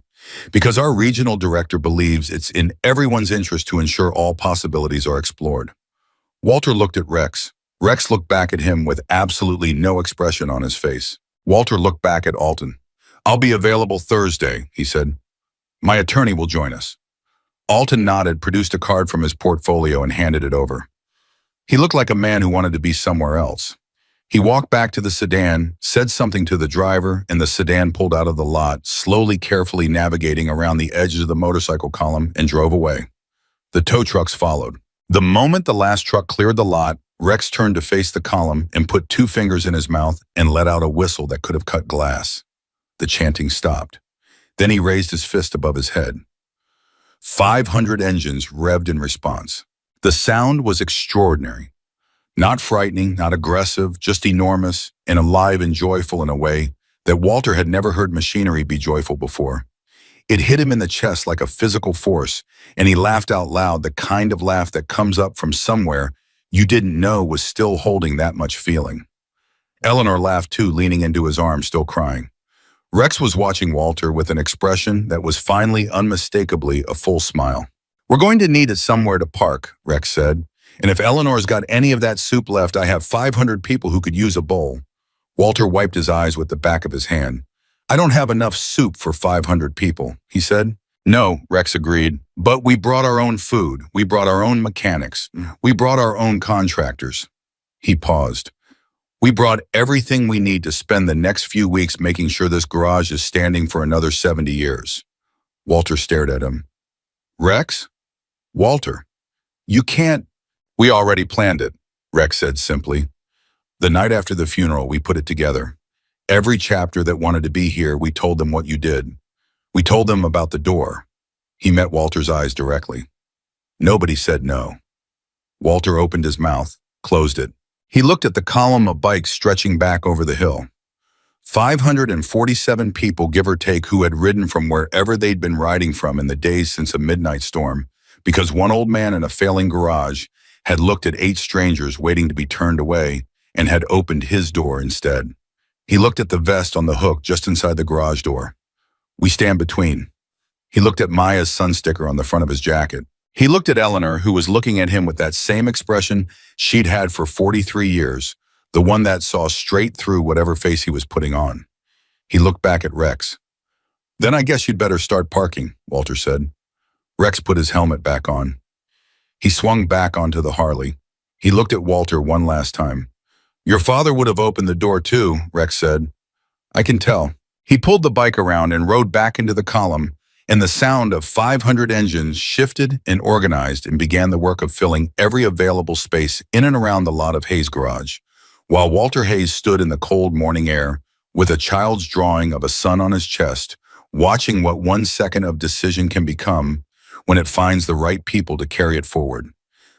Because our regional director believes it's in everyone's interest to ensure all possibilities are explored. Walter looked at Rex. Rex looked back at him with absolutely no expression on his face. Walter looked back at Alton. I'll be available Thursday, he said. My attorney will join us. Alton nodded, produced a card from his portfolio and handed it over. He looked like a man who wanted to be somewhere else. He walked back to the sedan, said something to the driver, and the sedan pulled out of the lot, slowly, carefully navigating around the edges of the motorcycle column, and drove away. The tow trucks followed. The moment the last truck cleared the lot, Rex turned to face the column and put 2 fingers in his mouth and let out a whistle that could have cut glass. The chanting stopped. Then he raised his fist above his head. 500 engines revved in response. The sound was extraordinary. Not frightening, not aggressive, just enormous and alive and joyful in a way that Walter had never heard machinery be joyful before. It hit him in the chest like a physical force, and he laughed out loud, the kind of laugh that comes up from somewhere you didn't know was still holding that much feeling. Eleanor laughed too, leaning into his arms, still crying. Rex was watching Walter with an expression that was finally unmistakably a full smile. We're going to need it somewhere to park, Rex said. And if Eleanor's got any of that soup left, I have 500 people who could use a bowl. Walter wiped his eyes with the back of his hand. I don't have enough soup for 500 people, he said. No, Rex agreed, but we brought our own food. We brought our own mechanics. We brought our own contractors. He paused. We brought everything we need to spend the next few weeks making sure this garage is standing for another 70 years. Walter stared at him. Rex? Walter, you can't. We already planned it, Rex said simply. The night after the funeral, we put it together. Every chapter that wanted to be here, we told them what you did. We told them about the door. He met Walter's eyes directly. Nobody said no. Walter opened his mouth, closed it. He looked at the column of bikes stretching back over the hill. 547 people, give or take, who had ridden from wherever they'd been riding from in the days since a midnight storm, because one old man in a failing garage had looked at 8 strangers waiting to be turned away and had opened his door instead. He looked at the vest on the hook just inside the garage door. We stand between. He looked at Maya's sun sticker on the front of his jacket. He looked at Eleanor, who was looking at him with that same expression she'd had for 43 years, the one that saw straight through whatever face he was putting on. He looked back at Rex. Then I guess you'd better start parking, Walter said. Rex put his helmet back on. He swung back onto the Harley. He looked at Walter one last time. Your father would have opened the door too, Rex said. I can tell. He pulled the bike around and rode back into the column, and the sound of 500 engines shifted and organized and began the work of filling every available space in and around the lot of Hayes' garage, while Walter Hayes stood in the cold morning air with a child's drawing of a sun on his chest, watching what 1 second of decision can become when it finds the right people to carry it forward.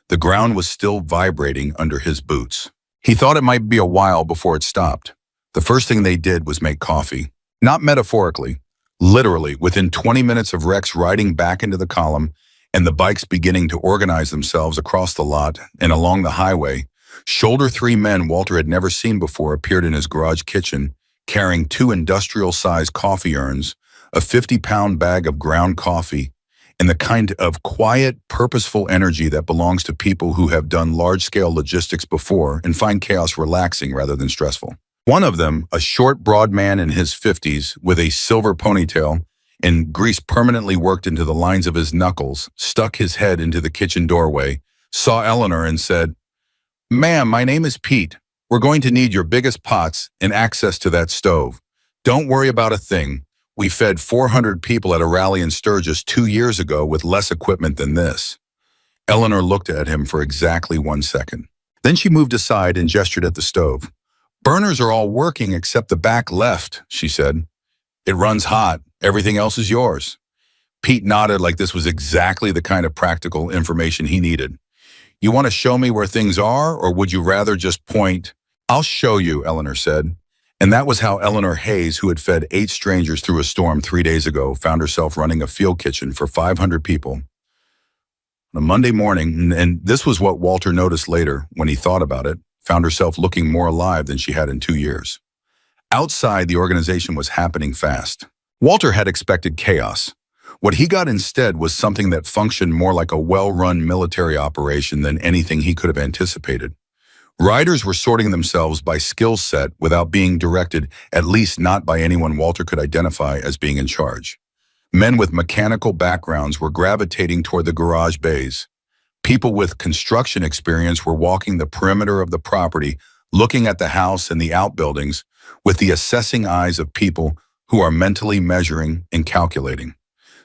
The ground was still vibrating under his boots. He thought it might be a while before it stopped. The first thing they did was make coffee. Not metaphorically, literally, within 20 minutes of Rex riding back into the column and the bikes beginning to organize themselves across the lot and along the highway, shoulder 3 men Walter had never seen before appeared in his garage kitchen, carrying 2 industrial-sized coffee urns, a 50-pound bag of ground coffee, and the kind of quiet, purposeful energy that belongs to people who have done large-scale logistics before and find chaos relaxing rather than stressful. One of them, a short, broad man in his 50s with a silver ponytail and grease permanently worked into the lines of his knuckles, stuck his head into the kitchen doorway, saw Eleanor and said, Ma'am, my name is Pete. We're going to need your biggest pots and access to that stove. Don't worry about a thing. We fed 400 people at a rally in Sturgis 2 years ago with less equipment than this. Eleanor looked at him for exactly 1 second. Then she moved aside and gestured at the stove. Burners are all working except the back left, she said. It runs hot. Everything else is yours. Pete nodded like this was exactly the kind of practical information he needed. You want to show me where things are, or would you rather just point? I'll show you, Eleanor said. And that was how Eleanor Hayes, who had fed 8 strangers through a storm 3 days ago, found herself running a field kitchen for 500 people on a Monday morning. And this was what Walter noticed later when he thought about it, found herself looking more alive than she had in 2 years. Outside, the organization was happening fast. Walter had expected chaos. What he got instead was something that functioned more like a well-run military operation than anything he could have anticipated. Riders were sorting themselves by skill set without being directed, at least not by anyone Walter could identify as being in charge. Men with mechanical backgrounds were gravitating toward the garage bays. People with construction experience were walking the perimeter of the property, looking at the house and the outbuildings with the assessing eyes of people who are mentally measuring and calculating.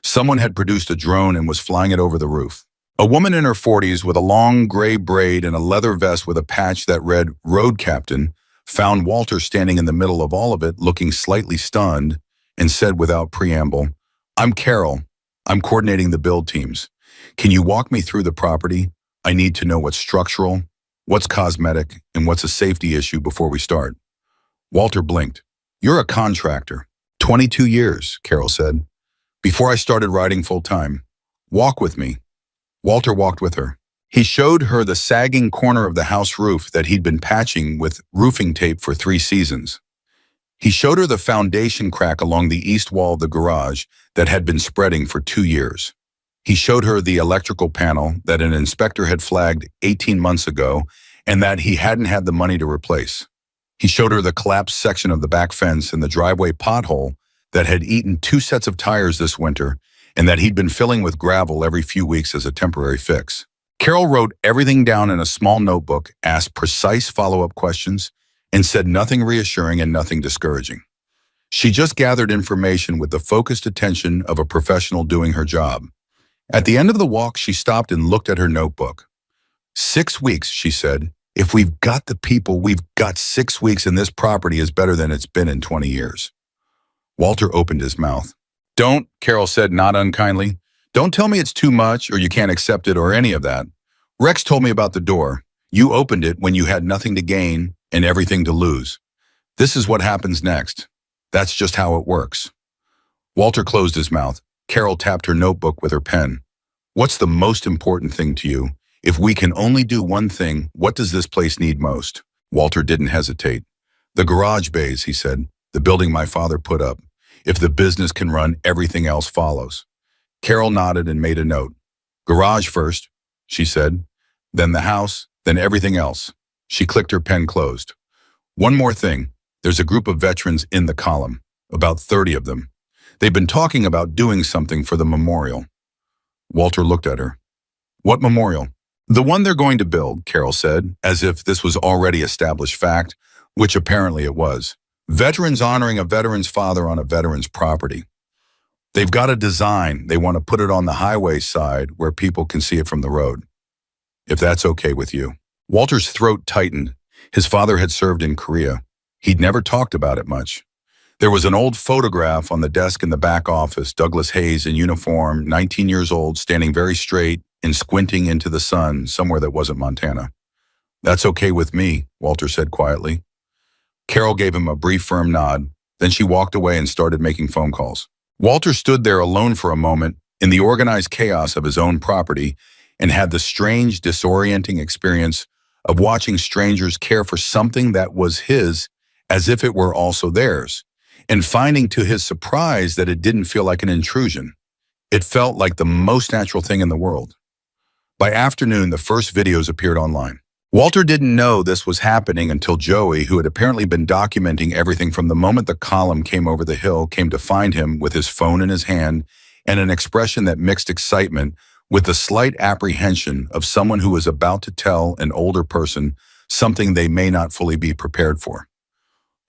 Someone had produced a drone and was flying it over the roof. A woman in her 40s with a long gray braid and a leather vest with a patch that read Road Captain found Walter standing in the middle of all of it, looking slightly stunned, and said without preamble, "I'm Carol. I'm coordinating the build teams. Can you walk me through the property? I need to know what's structural, what's cosmetic, and what's a safety issue before we start." Walter blinked. "You're a contractor." 22 years, Carol said. "Before I started riding full-time. Walk with me." Walter walked with her. He showed her the sagging corner of the house roof that he'd been patching with roofing tape for 3 seasons. He showed her the foundation crack along the east wall of the garage that had been spreading for 2 years. He showed her the electrical panel that an inspector had flagged 18 months ago and that he hadn't had the money to replace. He showed her the collapsed section of the back fence and the driveway pothole that had eaten 2 sets of tires this winter and that he'd been filling with gravel every few weeks as a temporary fix. Carol wrote everything down in a small notebook, asked precise follow-up questions, and said nothing reassuring and nothing discouraging. She just gathered information with the focused attention of a professional doing her job. At the end of the walk, she stopped and looked at her notebook. 6 weeks, she said. If we've got the people, we've got 6 weeks, and this property is better than it's been in 20 years. Walter opened his mouth. "Don't," Carol said, not unkindly. "Don't tell me it's too much or you can't accept it or any of that. Rex told me about the door. You opened it when you had nothing to gain and everything to lose. This is what happens next. That's just how it works." Walter closed his mouth. Carol tapped her notebook with her pen. "What's the most important thing to you? If we can only do one thing, what does this place need most?" Walter didn't hesitate. "The garage bays," he said. "The building my father put up. If the business can run, everything else follows." Carol nodded and made a note. "Garage first," she said. "Then the house, then everything else." She clicked her pen closed. "One more thing. There's a group of veterans in the column, about 30 of them. They've been talking about doing something for the memorial." Walter looked at her. "What memorial?" "The one they're going to build," Carol said, as if this was already established fact, which apparently it was. "Veterans honoring a veteran's father on a veteran's property. They've got a design. They want to put it on the highway side where people can see it from the road. If that's okay with you." Walter's throat tightened. His father had served in Korea. He'd never talked about it much. There was an old photograph on the desk in the back office, Douglas Hayes in uniform, 19 years old, standing very straight and squinting into the sun somewhere that wasn't Montana. "That's okay with me," Walter said quietly. Carol gave him a brief, firm nod. Then she walked away and started making phone calls. Walter stood there alone for a moment in the organized chaos of his own property and had the strange, disorienting experience of watching strangers care for something that was his as if it were also theirs, and finding to his surprise that it didn't feel like an intrusion. It felt like the most natural thing in the world. By afternoon, the first videos appeared online. Walter didn't know this was happening until Joey, who had apparently been documenting everything from the moment the column came over the hill, came to find him with his phone in his hand and an expression that mixed excitement with the slight apprehension of someone who was about to tell an older person something they may not fully be prepared for.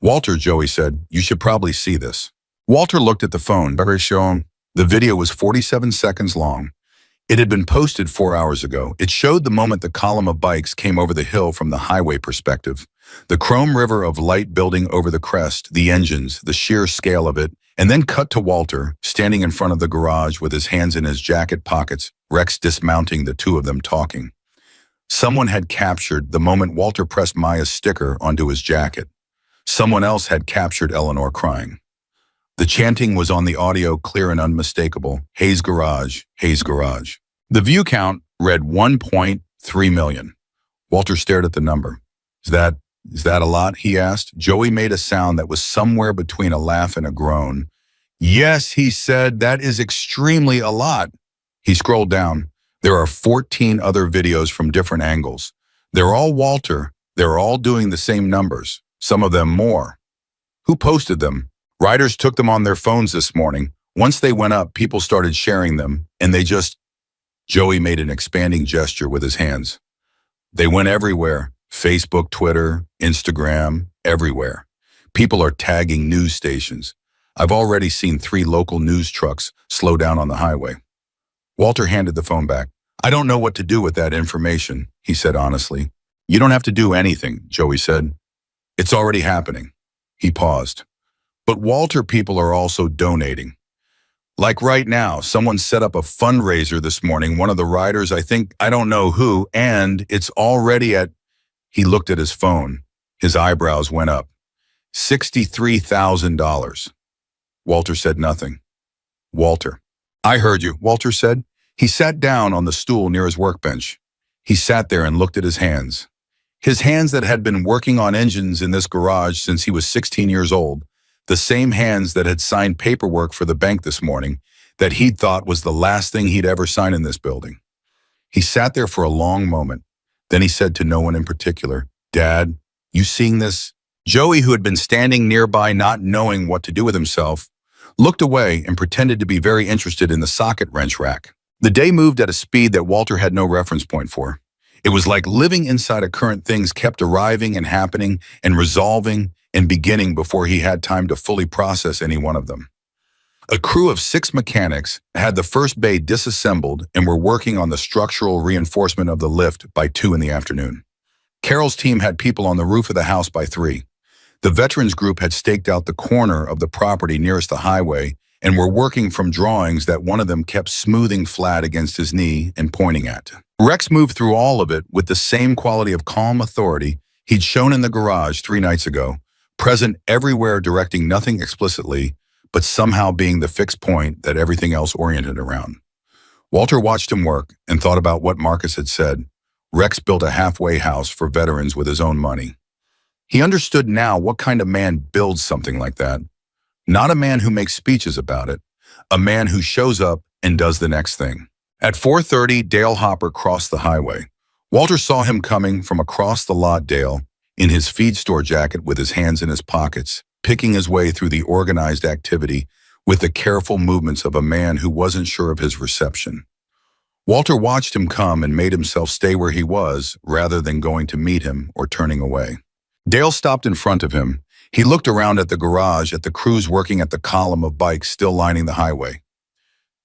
"Walter," Joey said, "you should probably see this." Walter looked at the phone. The video was 47 seconds long. It had been posted 4 hours ago. It showed the moment the column of bikes came over the hill from the highway perspective. The chrome river of light building over the crest, the engines, the sheer scale of it, and then cut to Walter, standing in front of the garage with his hands in his jacket pockets, Rex dismounting, the two of them talking. Someone had captured the moment Walter pressed Maya's sticker onto his jacket. Someone else had captured Eleanor crying. The chanting was on the audio, clear and unmistakable. Hayes Garage, Hayes Garage. The view count read 1.3 million. Walter stared at the number. Is that a lot? He asked. Joey made a sound that was somewhere between a laugh and a groan. Yes, he said, that is extremely a lot. He scrolled down. There are 14 other videos from different angles. They're all Walter. They're all doing the same numbers, some of them more. Who posted them? Writers took them on their phones this morning. Once they went up, people started sharing them, and Joey made an expanding gesture with his hands. They went everywhere. Facebook, Twitter, Instagram, everywhere. People are tagging news stations. I've already seen 3 local news trucks slow down on the highway. Walter handed the phone back. I don't know what to do with that information, he said honestly. You don't have to do anything, Joey said. It's already happening. He paused. But Walter, people are also donating. Like right now, someone set up a fundraiser this morning, one of the writers, I don't know who, and it's already at, he looked at his phone. His eyebrows went up. $63,000. Walter said nothing. Walter. I heard you, Walter said. He sat down on the stool near his workbench. He sat there and looked at his hands. His hands that had been working on engines in this garage since he was 16 years old. The same hands that had signed paperwork for the bank this morning that he'd thought was the last thing he'd ever sign in this building. He sat there for a long moment. Then he said to no one in particular, Dad, you seeing this? Joey, who had been standing nearby not knowing what to do with himself, looked away and pretended to be very interested in the socket wrench rack. The day moved at a speed that Walter had no reference point for. It was like living inside a current. Things kept arriving and happening and resolving and beginning before he had time to fully process any one of them. A crew of 6 mechanics had the first bay disassembled and were working on the structural reinforcement of the lift by 2 in the afternoon. Carol's team had people on the roof of the house by 3. The veterans group had staked out the corner of the property nearest the highway and were working from drawings that one of them kept smoothing flat against his knee and pointing at. Rex moved through all of it with the same quality of calm authority he'd shown in the garage 3 nights ago, present everywhere, directing nothing explicitly, but somehow being the fixed point that everything else oriented around. Walter watched him work and thought about what Marcus had said. Rex built a halfway house for veterans with his own money. He understood now what kind of man builds something like that. Not a man who makes speeches about it, a man who shows up and does the next thing. At 4:30, Dale Hopper crossed the highway. Walter saw him coming from across the lot. Dale, in his feed store jacket with his hands in his pockets, picking his way through the organized activity with the careful movements of a man who wasn't sure of his reception. Walter watched him come and made himself stay where he was rather than going to meet him or turning away. Dale stopped in front of him. He looked around at the garage, at the crews working at the column of bikes still lining the highway.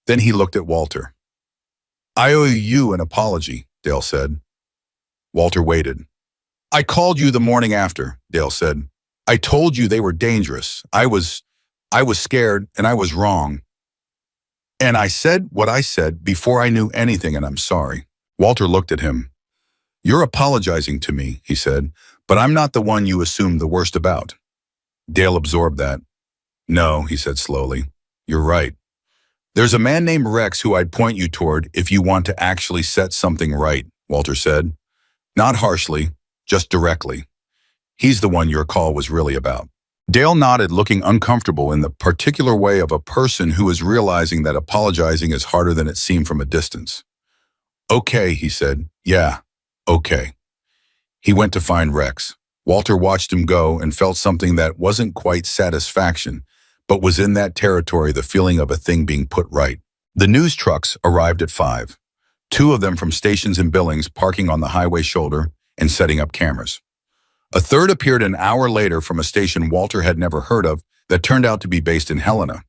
Then he looked at Walter. I owe you an apology, Dale said. Walter waited. I called you the morning after, Dale said. I told you they were dangerous. I was scared and I was wrong. And I said what I said before I knew anything, and I'm sorry. Walter looked at him. You're apologizing to me, he said, but I'm not the one you assumed the worst about. Dale absorbed that. No, he said slowly. You're right. There's a man named Rex who I'd point you toward if you want to actually set something right, Walter said. Not harshly, just directly. He's the one your call was really about. Dale nodded, looking uncomfortable in the particular way of a person who is realizing that apologizing is harder than it seemed from a distance. Okay, he said. Yeah, okay. He went to find Rex. Walter watched him go and felt something that wasn't quite satisfaction, but was in that territory, the feeling of a thing being put right. The news trucks arrived at 5. 2 of them from stations in Billings, parking on the highway shoulder and setting up cameras. A third appeared an hour later from a station Walter had never heard of that turned out to be based in Helena.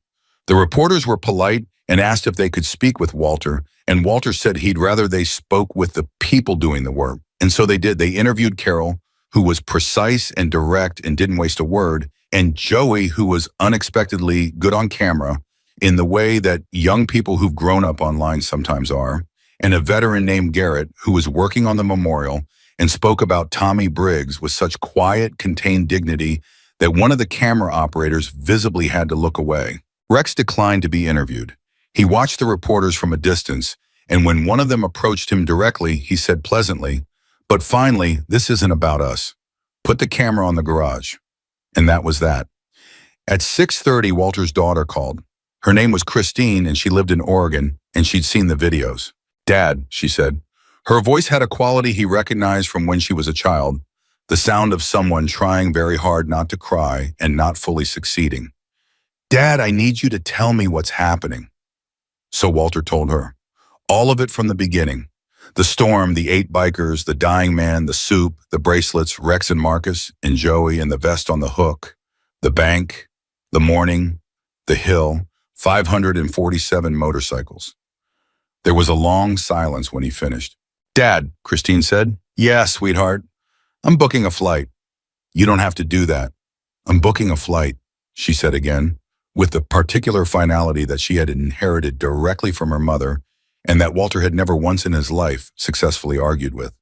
The reporters were polite and asked if they could speak with Walter, and Walter said he'd rather they spoke with the people doing the work. And so they did. They interviewed Carol, who was precise and direct and didn't waste a word, and Joey, who was unexpectedly good on camera in the way that young people who've grown up online sometimes are, and a veteran named Garrett, who was working on the memorial and spoke about Tommy Briggs with such quiet, contained dignity that one of the camera operators visibly had to look away. Rex declined to be interviewed. He watched the reporters from a distance, and when one of them approached him directly, he said pleasantly, "But finally, this isn't about us. Put the camera on the garage." And that was that. At 6:30, Walter's daughter called. Her name was Christine, and she lived in Oregon, and she'd seen the videos. "Dad," she said. Her voice had a quality he recognized from when she was a child, the sound of someone trying very hard not to cry and not fully succeeding. "Dad, I need you to tell me what's happening." So Walter told her. All of it from the beginning. The storm, the 8 bikers, the dying man, the soup, the bracelets, Rex and Marcus, and Joey, and the vest on the hook, the bank, the morning, the hill, 547 motorcycles. There was a long silence when he finished. "Dad," Christine said. "Yeah, sweetheart. I'm booking a flight." "You don't have to do that." "I'm booking a flight," she said again, with the particular finality that she had inherited directly from her mother and that Walter had never once in his life successfully argued with.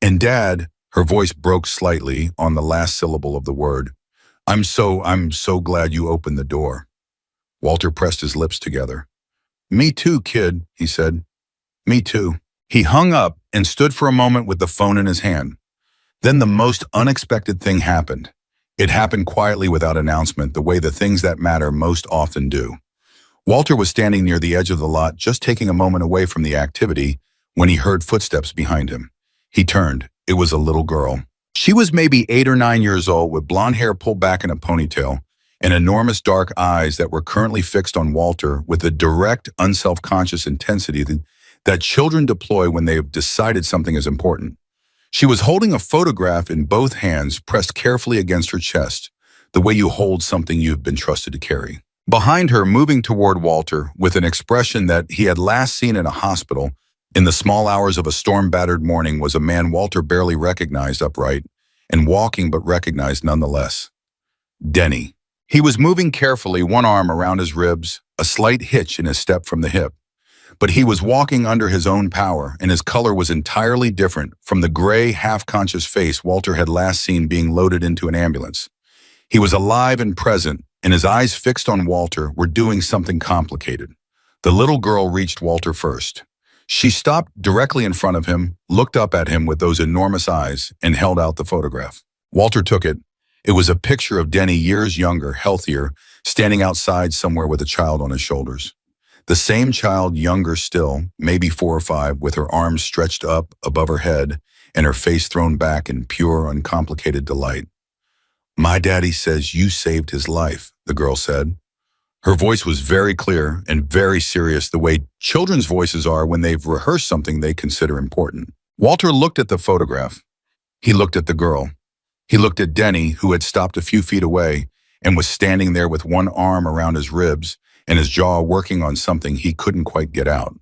"And Dad," her voice broke slightly on the last syllable of the word, I'm so glad you opened the door." Walter pressed his lips together. "Me too, kid," he said. "Me too." He hung up and stood for a moment with the phone in his hand. Then the most unexpected thing happened. It happened quietly without announcement, the way the things that matter most often do. Walter was standing near the edge of the lot, just taking a moment away from the activity, when he heard footsteps behind him. He turned. It was a little girl. She was maybe 8 or 9 years old, with blonde hair pulled back in a ponytail and enormous dark eyes that were currently fixed on Walter with the direct, unself-conscious intensity that children deploy when they have decided something is important. She was holding a photograph in both hands, pressed carefully against her chest, the way you hold something you've been trusted to carry. Behind her, moving toward Walter, with an expression that he had last seen in a hospital, in the small hours of a storm-battered morning, was a man Walter barely recognized upright, and walking but recognized nonetheless. Denny. He was moving carefully, one arm around his ribs, a slight hitch in his step from the hip. But he was walking under his own power, and his color was entirely different from the gray, half-conscious face Walter had last seen being loaded into an ambulance. He was alive and present, and his eyes fixed on Walter were doing something complicated. The little girl reached Walter first. She stopped directly in front of him, looked up at him with those enormous eyes, and held out the photograph. Walter took it. It was a picture of Denny, years younger, healthier, standing outside somewhere with a child on his shoulders. The same child, younger still, maybe 4 or 5, with her arms stretched up above her head and her face thrown back in pure, uncomplicated delight. "My daddy says you saved his life," the girl said. Her voice was very clear and very serious, the way children's voices are when they've rehearsed something they consider important. Walter looked at the photograph. He looked at the girl. He looked at Denny, who had stopped a few feet away and was standing there with one arm around his ribs and his jaw working on something he couldn't quite get out.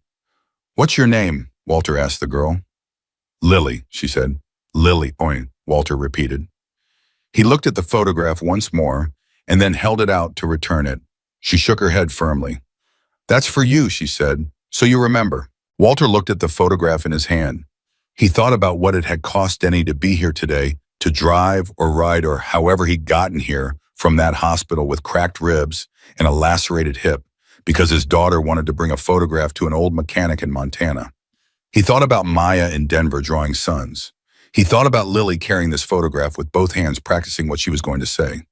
"What's your name?" Walter asked the girl. "Lily," she said. "Lily," Walter repeated. He looked at the photograph once more and then held it out to return it. She shook her head firmly. "That's for you," she said, "so you remember." Walter looked at the photograph in his hand. He thought about what it had cost Denny to be here today, to drive or ride or however he'd gotten here from that hospital with cracked ribs and a lacerated hip, because his daughter wanted to bring a photograph to an old mechanic in Montana. He thought about Maya in Denver drawing suns. He thought about Lily carrying this photograph with both hands, practicing what she was going to say.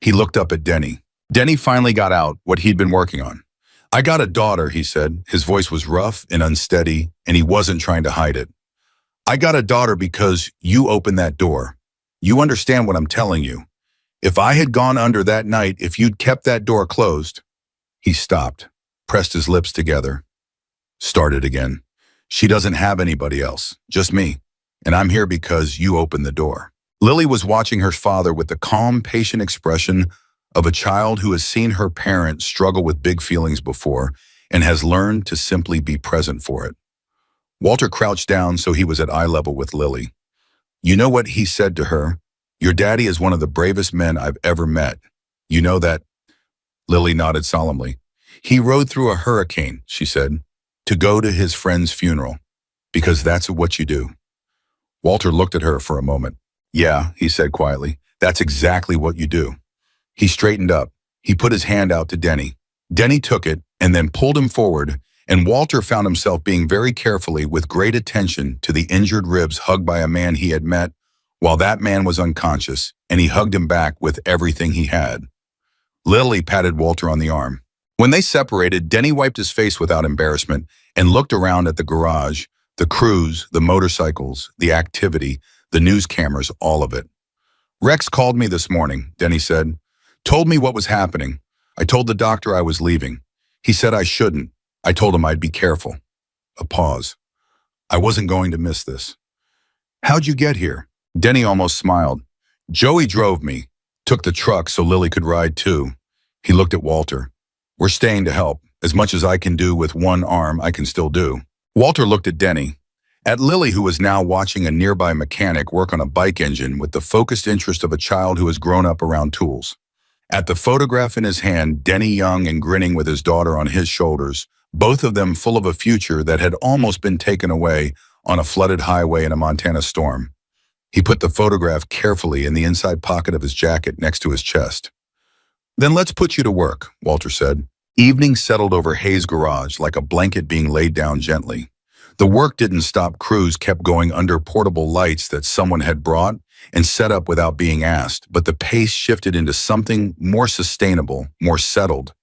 He looked up at Denny. Denny finally got out what he'd been working on. "I got a daughter," he said. His voice was rough and unsteady, and he wasn't trying to hide it. "I got a daughter because you opened that door. You understand what I'm telling you. If I had gone under that night, if you'd kept that door closed..." He stopped, pressed his lips together, started again. "She doesn't have anybody else, just me. And I'm here because you opened the door." Lily was watching her father with the calm, patient expression of a child who has seen her parent struggle with big feelings before and has learned to simply be present for it. Walter crouched down so he was at eye level with Lily. "You know what he said to her? Your daddy is one of the bravest men I've ever met. You know that?" Lily nodded solemnly. "He rode through a hurricane," she said, "to go to his friend's funeral, because that's what you do." Walter looked at her for a moment. "Yeah," he said quietly, That's exactly what you do. He straightened up. He put his hand out to Denny. Denny took it and then pulled him forward, and Walter found himself being very carefully with great attention to the injured ribs hugged by a man he had met while that man was unconscious, and he hugged him back with everything he had. Lily patted Walter on the arm. When they separated, Denny wiped his face without embarrassment and looked around at the garage, the crews, the motorcycles, the activity, the news cameras, all of it. Rex called me this morning, Denny said. Told me what was happening. I told the doctor I was leaving. He said I shouldn't. I told him I'd be careful. A pause. I wasn't going to miss this. How'd you get here? Denny almost smiled. Joey drove me. Took the truck so Lily could ride too. He looked at Walter. We're staying to help. As much as I can do with one arm, I can still do. Walter looked at Denny. At Lily, who was now watching a nearby mechanic work on a bike engine with the focused interest of a child who has grown up around tools. At the photograph in his hand, Denny young and grinning with his daughter on his shoulders, both of them full of a future that had almost been taken away on a flooded highway in a Montana storm. He put the photograph carefully in the inside pocket of his jacket next to his chest. Then let's put you to work, Walter said. Evening settled over Hayes' garage like a blanket being laid down gently. The work didn't stop. Crews kept going under portable lights that someone had brought and set up without being asked, but the pace shifted into something more sustainable, more settled.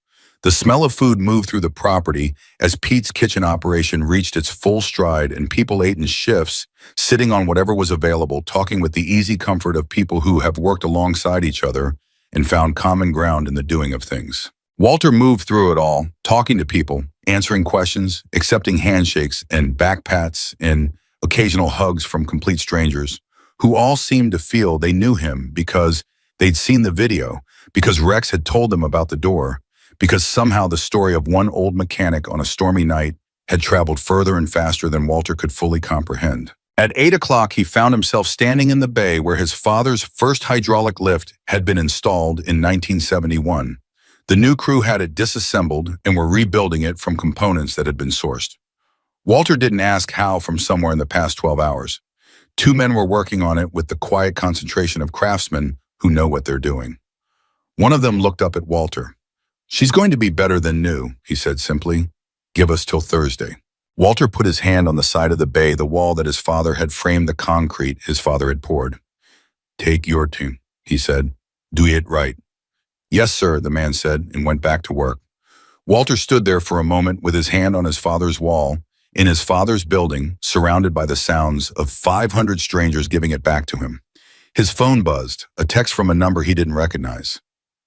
The smell of food moved through the property as Pete's kitchen operation reached its full stride and people ate in shifts, sitting on whatever was available, talking with the easy comfort of people who have worked alongside each other and found common ground in the doing of things. Walter moved through it all, talking to people, answering questions, accepting handshakes and back pats and occasional hugs from complete strangers, who all seemed to feel they knew him because they'd seen the video, because Rex had told them about the door, because somehow the story of one old mechanic on a stormy night had traveled further and faster than Walter could fully comprehend. At 8 o'clock, he found himself standing in the bay where his father's first hydraulic lift had been installed in 1971. The new crew had it disassembled and were rebuilding it from components that had been sourced. Walter didn't ask how from somewhere in the past 12 hours. 2 men were working on it with the quiet concentration of craftsmen who know what they're doing. One of them looked up at Walter. She's going to be better than new, he said simply. Give us till Thursday. Walter put his hand on the side of the bay, the wall that his father had framed the concrete his father had poured. Take your tune, he said. Do it right. Yes, sir, the man said, and went back to work. Walter stood there for a moment with his hand on his father's wall, in his father's building, surrounded by the sounds of 500 strangers giving it back to him. His phone buzzed, a text from a number he didn't recognize.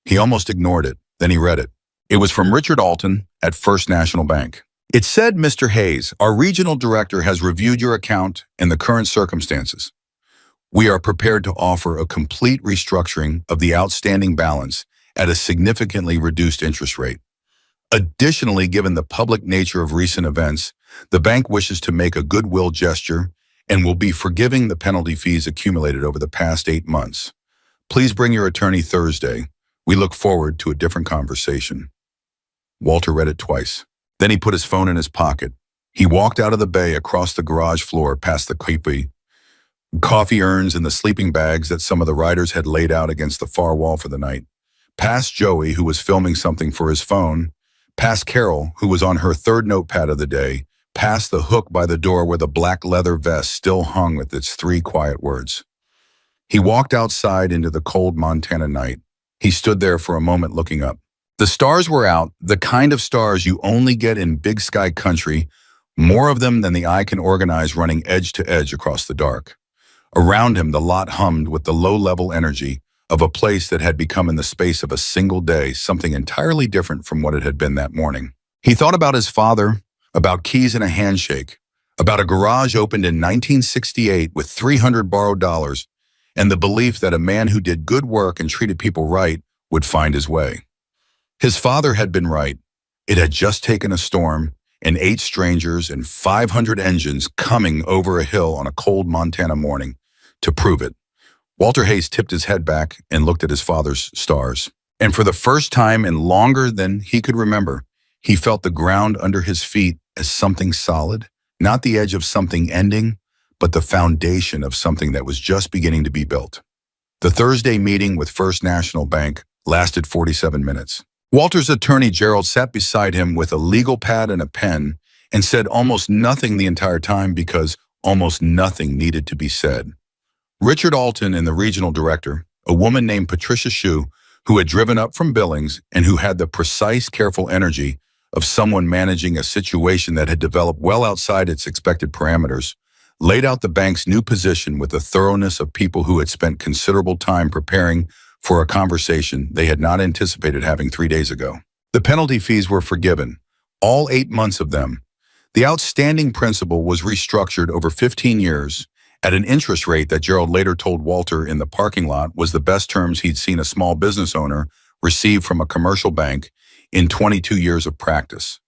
He almost ignored it, then he read it. It was from Richard Alton at First National Bank. It said, Mr. Hayes, our regional director has reviewed your account and the current circumstances. We are prepared to offer a complete restructuring of the outstanding balance at a significantly reduced interest rate. Additionally, given the public nature of recent events, the bank wishes to make a goodwill gesture and will be forgiving the penalty fees accumulated over the past 8 months. Please bring your attorney Thursday. We look forward to a different conversation. Walter read it twice. Then he put his phone in his pocket. He walked out of the bay across the garage floor past the coffee urns and the sleeping bags that some of the riders had laid out against the far wall for the night. Past Joey, who was filming something for his phone, past Carol, who was on her third notepad of the day, past the hook by the door where the black leather vest still hung with its 3 quiet words. He walked outside into the cold Montana night. He stood there for a moment looking up. The stars were out, the kind of stars you only get in big sky country, more of them than the eye can organize running edge to edge across the dark. Around him, the lot hummed with the low-level energy of a place that had become in the space of a single day something entirely different from what it had been that morning. He thought about his father, about keys and a handshake, about a garage opened in 1968 with 300 borrowed dollars, and the belief that a man who did good work and treated people right would find his way. His father had been right. It had just taken a storm and 8 strangers and 500 engines coming over a hill on a cold Montana morning to prove it. Walter Hayes tipped his head back and looked at his father's stars. And for the first time in longer than he could remember, he felt the ground under his feet as something solid, not the edge of something ending, but the foundation of something that was just beginning to be built. The Thursday meeting with First National Bank lasted 47 minutes. Walter's attorney, Gerald, sat beside him with a legal pad and a pen and said almost nothing the entire time because almost nothing needed to be said. Richard Alton and the regional director, a woman named Patricia Shue, who had driven up from Billings and who had the precise, careful energy of someone managing a situation that had developed well outside its expected parameters, laid out the bank's new position with the thoroughness of people who had spent considerable time preparing for a conversation they had not anticipated having 3 days ago. The penalty fees were forgiven, all 8 months of them. The outstanding principal was restructured over 15 years at an interest rate that Gerald later told Walter in the parking lot was the best terms he'd seen a small business owner receive from a commercial bank in 22 years of practice.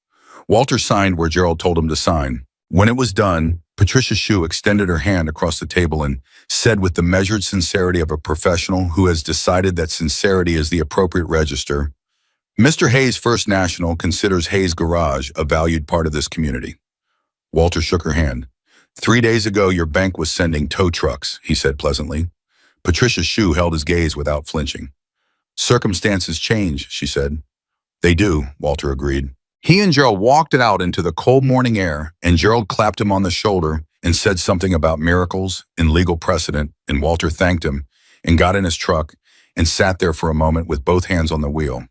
Walter signed where Gerald told him to sign. When it was done, Patricia Shue extended her hand across the table and said with the measured sincerity of a professional who has decided that sincerity is the appropriate register, "Mr. Hayes First National considers Hayes Garage a valued part of this community." Walter shook her hand. "3 days ago, your bank was sending tow trucks," he said pleasantly. Patricia Shue held his gaze without flinching. "Circumstances change," she said. "They do," Walter agreed. He and Gerald walked out into the cold morning air, and Gerald clapped him on the shoulder and said something about miracles and legal precedent, and Walter thanked him and got in his truck and sat there for a moment with both hands on the wheel.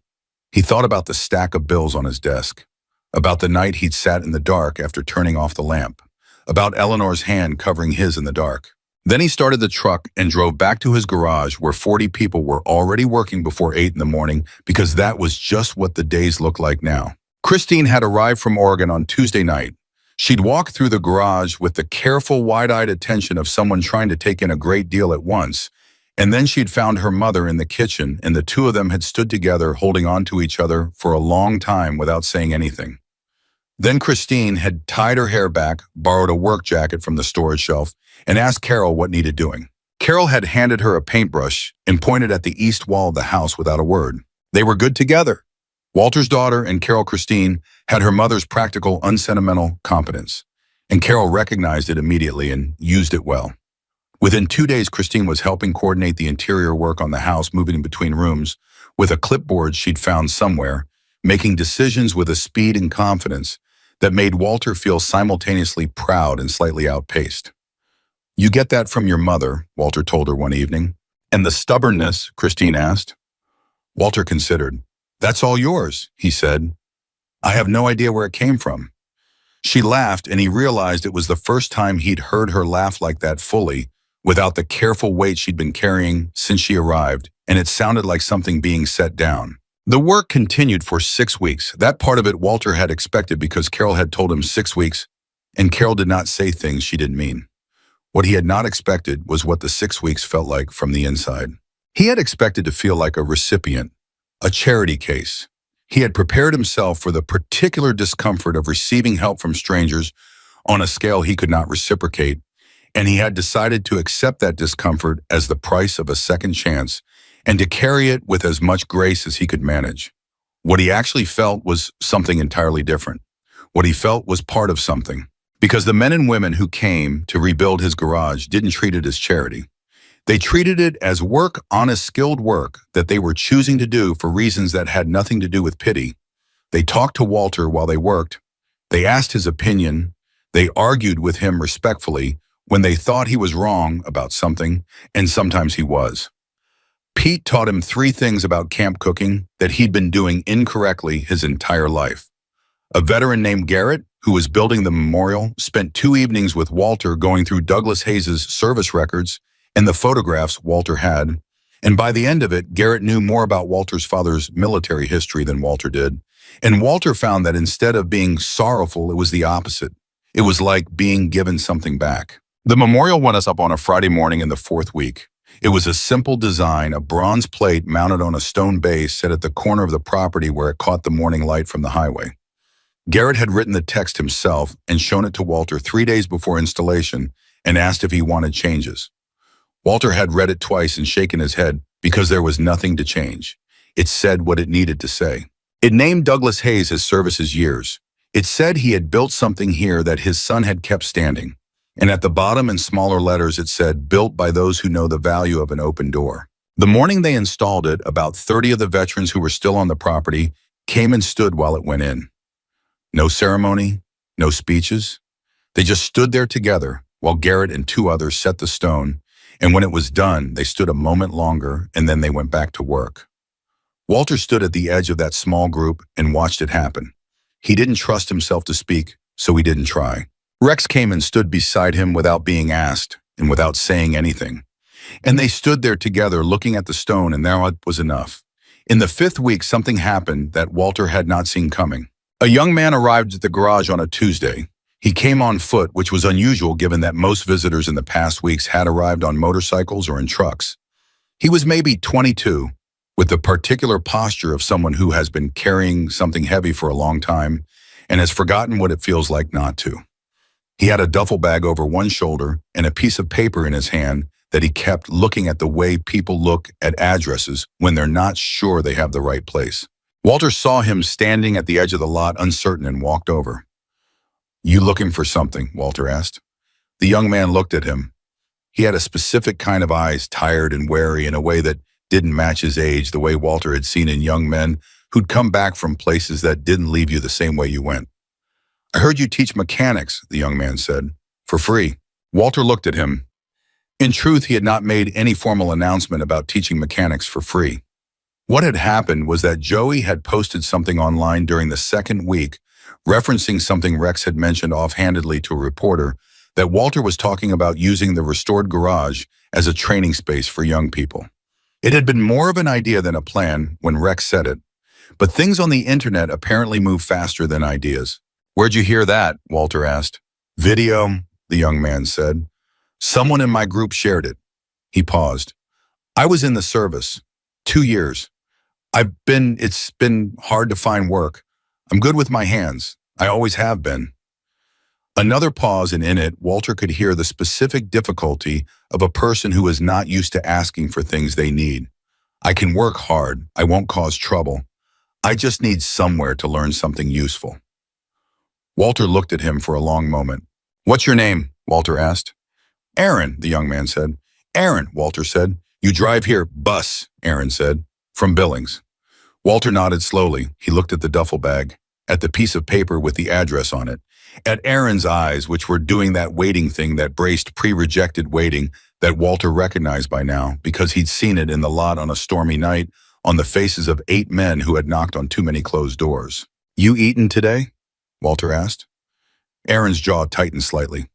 He thought about the stack of bills on his desk, about the night he'd sat in the dark after turning off the lamp, about Eleanor's hand covering his in the dark. Then he started the truck and drove back to his garage where 40 people were already working before 8 in the morning because that was just what the days looked like now. Christine had arrived from Oregon on Tuesday night. She'd walked through the garage with the careful, wide-eyed attention of someone trying to take in a great deal at once, and then she'd found her mother in the kitchen, and the two of them had stood together holding on to each other for a long time without saying anything. Then Christine had tied her hair back, borrowed a work jacket from the storage shelf, and asked Carol what needed doing. Carol had handed her a paintbrush and pointed at the east wall of the house without a word. They were good together. Walter's daughter and Carol Christine had her mother's practical, unsentimental competence, and Carol recognized it immediately and used it well. Within 2 days, Christine was helping coordinate the interior work on the house, moving between rooms with a clipboard she'd found somewhere, making decisions with a speed and confidence that made Walter feel simultaneously proud and slightly outpaced. "You get that from your mother," Walter told her one evening. "And the stubbornness?" Christine asked. Walter considered. "That's all yours," he said. "I have no idea where it came from." She laughed, and he realized it was the first time he'd heard her laugh like that fully, without the careful weight she'd been carrying since she arrived, and it sounded like something being set down. The work continued for 6 weeks. That part of it Walter had expected because Carol had told him 6 weeks, and Carol did not say things she didn't mean. What he had not expected was what the 6 weeks felt like from the inside. He had expected to feel like a recipient, a charity case. He had prepared himself for the particular discomfort of receiving help from strangers on a scale he could not reciprocate, and he had decided to accept that discomfort as the price of a second chance and to carry it with as much grace as he could manage. What he actually felt was something entirely different. What he felt was part of something, because the men and women who came to rebuild his garage didn't treat it as charity. They treated it as work, honest, skilled work that they were choosing to do for reasons that had nothing to do with pity. They talked to Walter while they worked. They asked his opinion. They argued with him respectfully when they thought he was wrong about something, and sometimes he was. Pete taught him 3 things about camp cooking that he'd been doing incorrectly his entire life. A veteran named Garrett, who was building the memorial, spent 2 evenings with Walter going through Douglas Hayes' service records and the photographs Walter had, and by the end of it, Garrett knew more about Walter's father's military history than Walter did, and Walter found that instead of being sorrowful, it was the opposite. It was like being given something back. The memorial went us up on a Friday morning in the 4th week. It was a simple design, a bronze plate mounted on a stone base set at the corner of the property where it caught the morning light from the highway. Garrett had written the text himself and shown it to Walter 3 days before installation and asked if he wanted changes. Walter had read it twice and shaken his head because there was nothing to change. It said what it needed to say. It named Douglas Hayes his services years. It said he had built something here that his son had kept standing. And at the bottom in smaller letters it said, "Built by those who know the value of an open door." The morning they installed it, about 30 of the veterans who were still on the property came and stood while it went in. No ceremony, no speeches. They just stood there together while Garrett and two others set the stone, and when it was done, they stood a moment longer and then they went back to work. Walter stood at the edge of that small group and watched it happen. He didn't trust himself to speak, so he didn't try. Rex came and stood beside him without being asked and without saying anything. And they stood there together looking at the stone, and now it was enough. In the fifth week, something happened that Walter had not seen coming. A young man arrived at the garage on a Tuesday. He came on foot, which was unusual given that most visitors in the past weeks had arrived on motorcycles or in trucks. He was maybe 22, with the particular posture of someone who has been carrying something heavy for a long time and has forgotten what it feels like not to. He had a duffel bag over one shoulder and a piece of paper in his hand that he kept, looking at the way people look at addresses when they're not sure they have the right place. Walter saw him standing at the edge of the lot, uncertain, and walked over. "You looking for something?" Walter asked. The young man looked at him. He had a specific kind of eyes, tired and wary in a way that didn't match his age, the way Walter had seen in young men who'd come back from places that didn't leave you the same way you went. "I heard you teach mechanics," the young man said. "For free." Walter looked at him. In truth, he had not made any formal announcement about teaching mechanics for free. What had happened was that Joey had posted something online during the second week, referencing something Rex had mentioned offhandedly to a reporter, that Walter was talking about using the restored garage as a training space for young people. It had been more of an idea than a plan when Rex said it, but things on the internet apparently move faster than ideas. "Where'd you hear that?" Walter asked. "Video," the young man said. "Someone in my group shared it." He paused. "I was in the service. 2 years. It's been hard to find work. I'm good with my hands. I always have been." Another pause, and in it, Walter could hear the specific difficulty of a person who is not used to asking for things they need. "I can work hard. I won't cause trouble. I just need somewhere to learn something useful." Walter looked at him for a long moment. "What's your name?" Walter asked. "Aaron," the young man said. "Aaron," Walter said. "You drive here." "Bus," Aaron said. "From Billings." Walter nodded slowly. He looked at the duffel bag, at the piece of paper with the address on it, at Aaron's eyes, which were doing that waiting thing, that braced, pre-rejected waiting that Walter recognized by now because he'd seen it in the lot on a stormy night on the faces of 8 men who had knocked on too many closed doors. "You eaten today?" Walter asked. Aaron's jaw tightened slightly.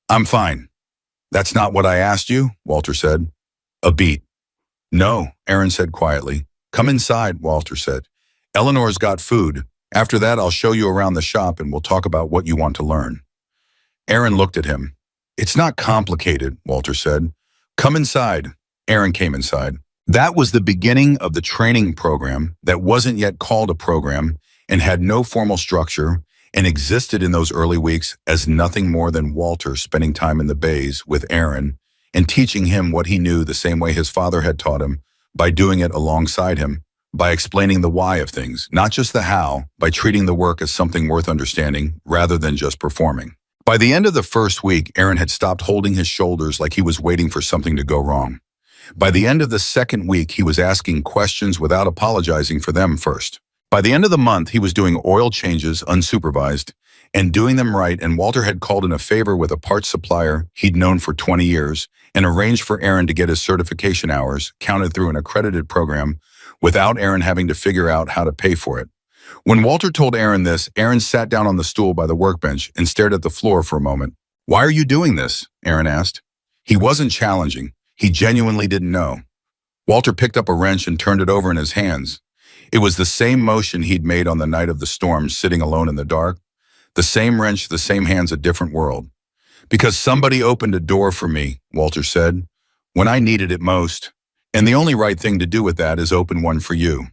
"I'm fine." "That's not what I asked you," Walter said. "A beat." "No," Aaron said quietly. "Come inside," Walter said. "Eleanor's got food. After that, I'll show you around the shop and we'll talk about what you want to learn." Aaron looked at him. "It's not complicated," Walter said. "Come inside." Aaron came inside. That was the beginning of the training program that wasn't yet called a program and had no formal structure and existed in those early weeks as nothing more than Walter spending time in the bays with Aaron and teaching him what he knew the same way his father had taught him, by doing it alongside him, by explaining the why of things, not just the how, by treating the work as something worth understanding rather than just performing. By the end of the first week, Aaron had stopped holding his shoulders like he was waiting for something to go wrong. By the end of the second week, he was asking questions without apologizing for them first. By the end of the month, he was doing oil changes unsupervised and doing them right, and Walter had called in a favor with a parts supplier he'd known for 20 years and arranged for Aaron to get his certification hours counted through an accredited program without Aaron having to figure out how to pay for it. When Walter told Aaron this, Aaron sat down on the stool by the workbench and stared at the floor for a moment. "Why are you doing this?" Aaron asked. He wasn't challenging. He genuinely didn't know. Walter picked up a wrench and turned it over in his hands. It was the same motion he'd made on the night of the storm, sitting alone in the dark. The same wrench, the same hands, a different world. "Because somebody opened a door for me," Walter said, "when I needed it most. And the only right thing to do with that is open one for you."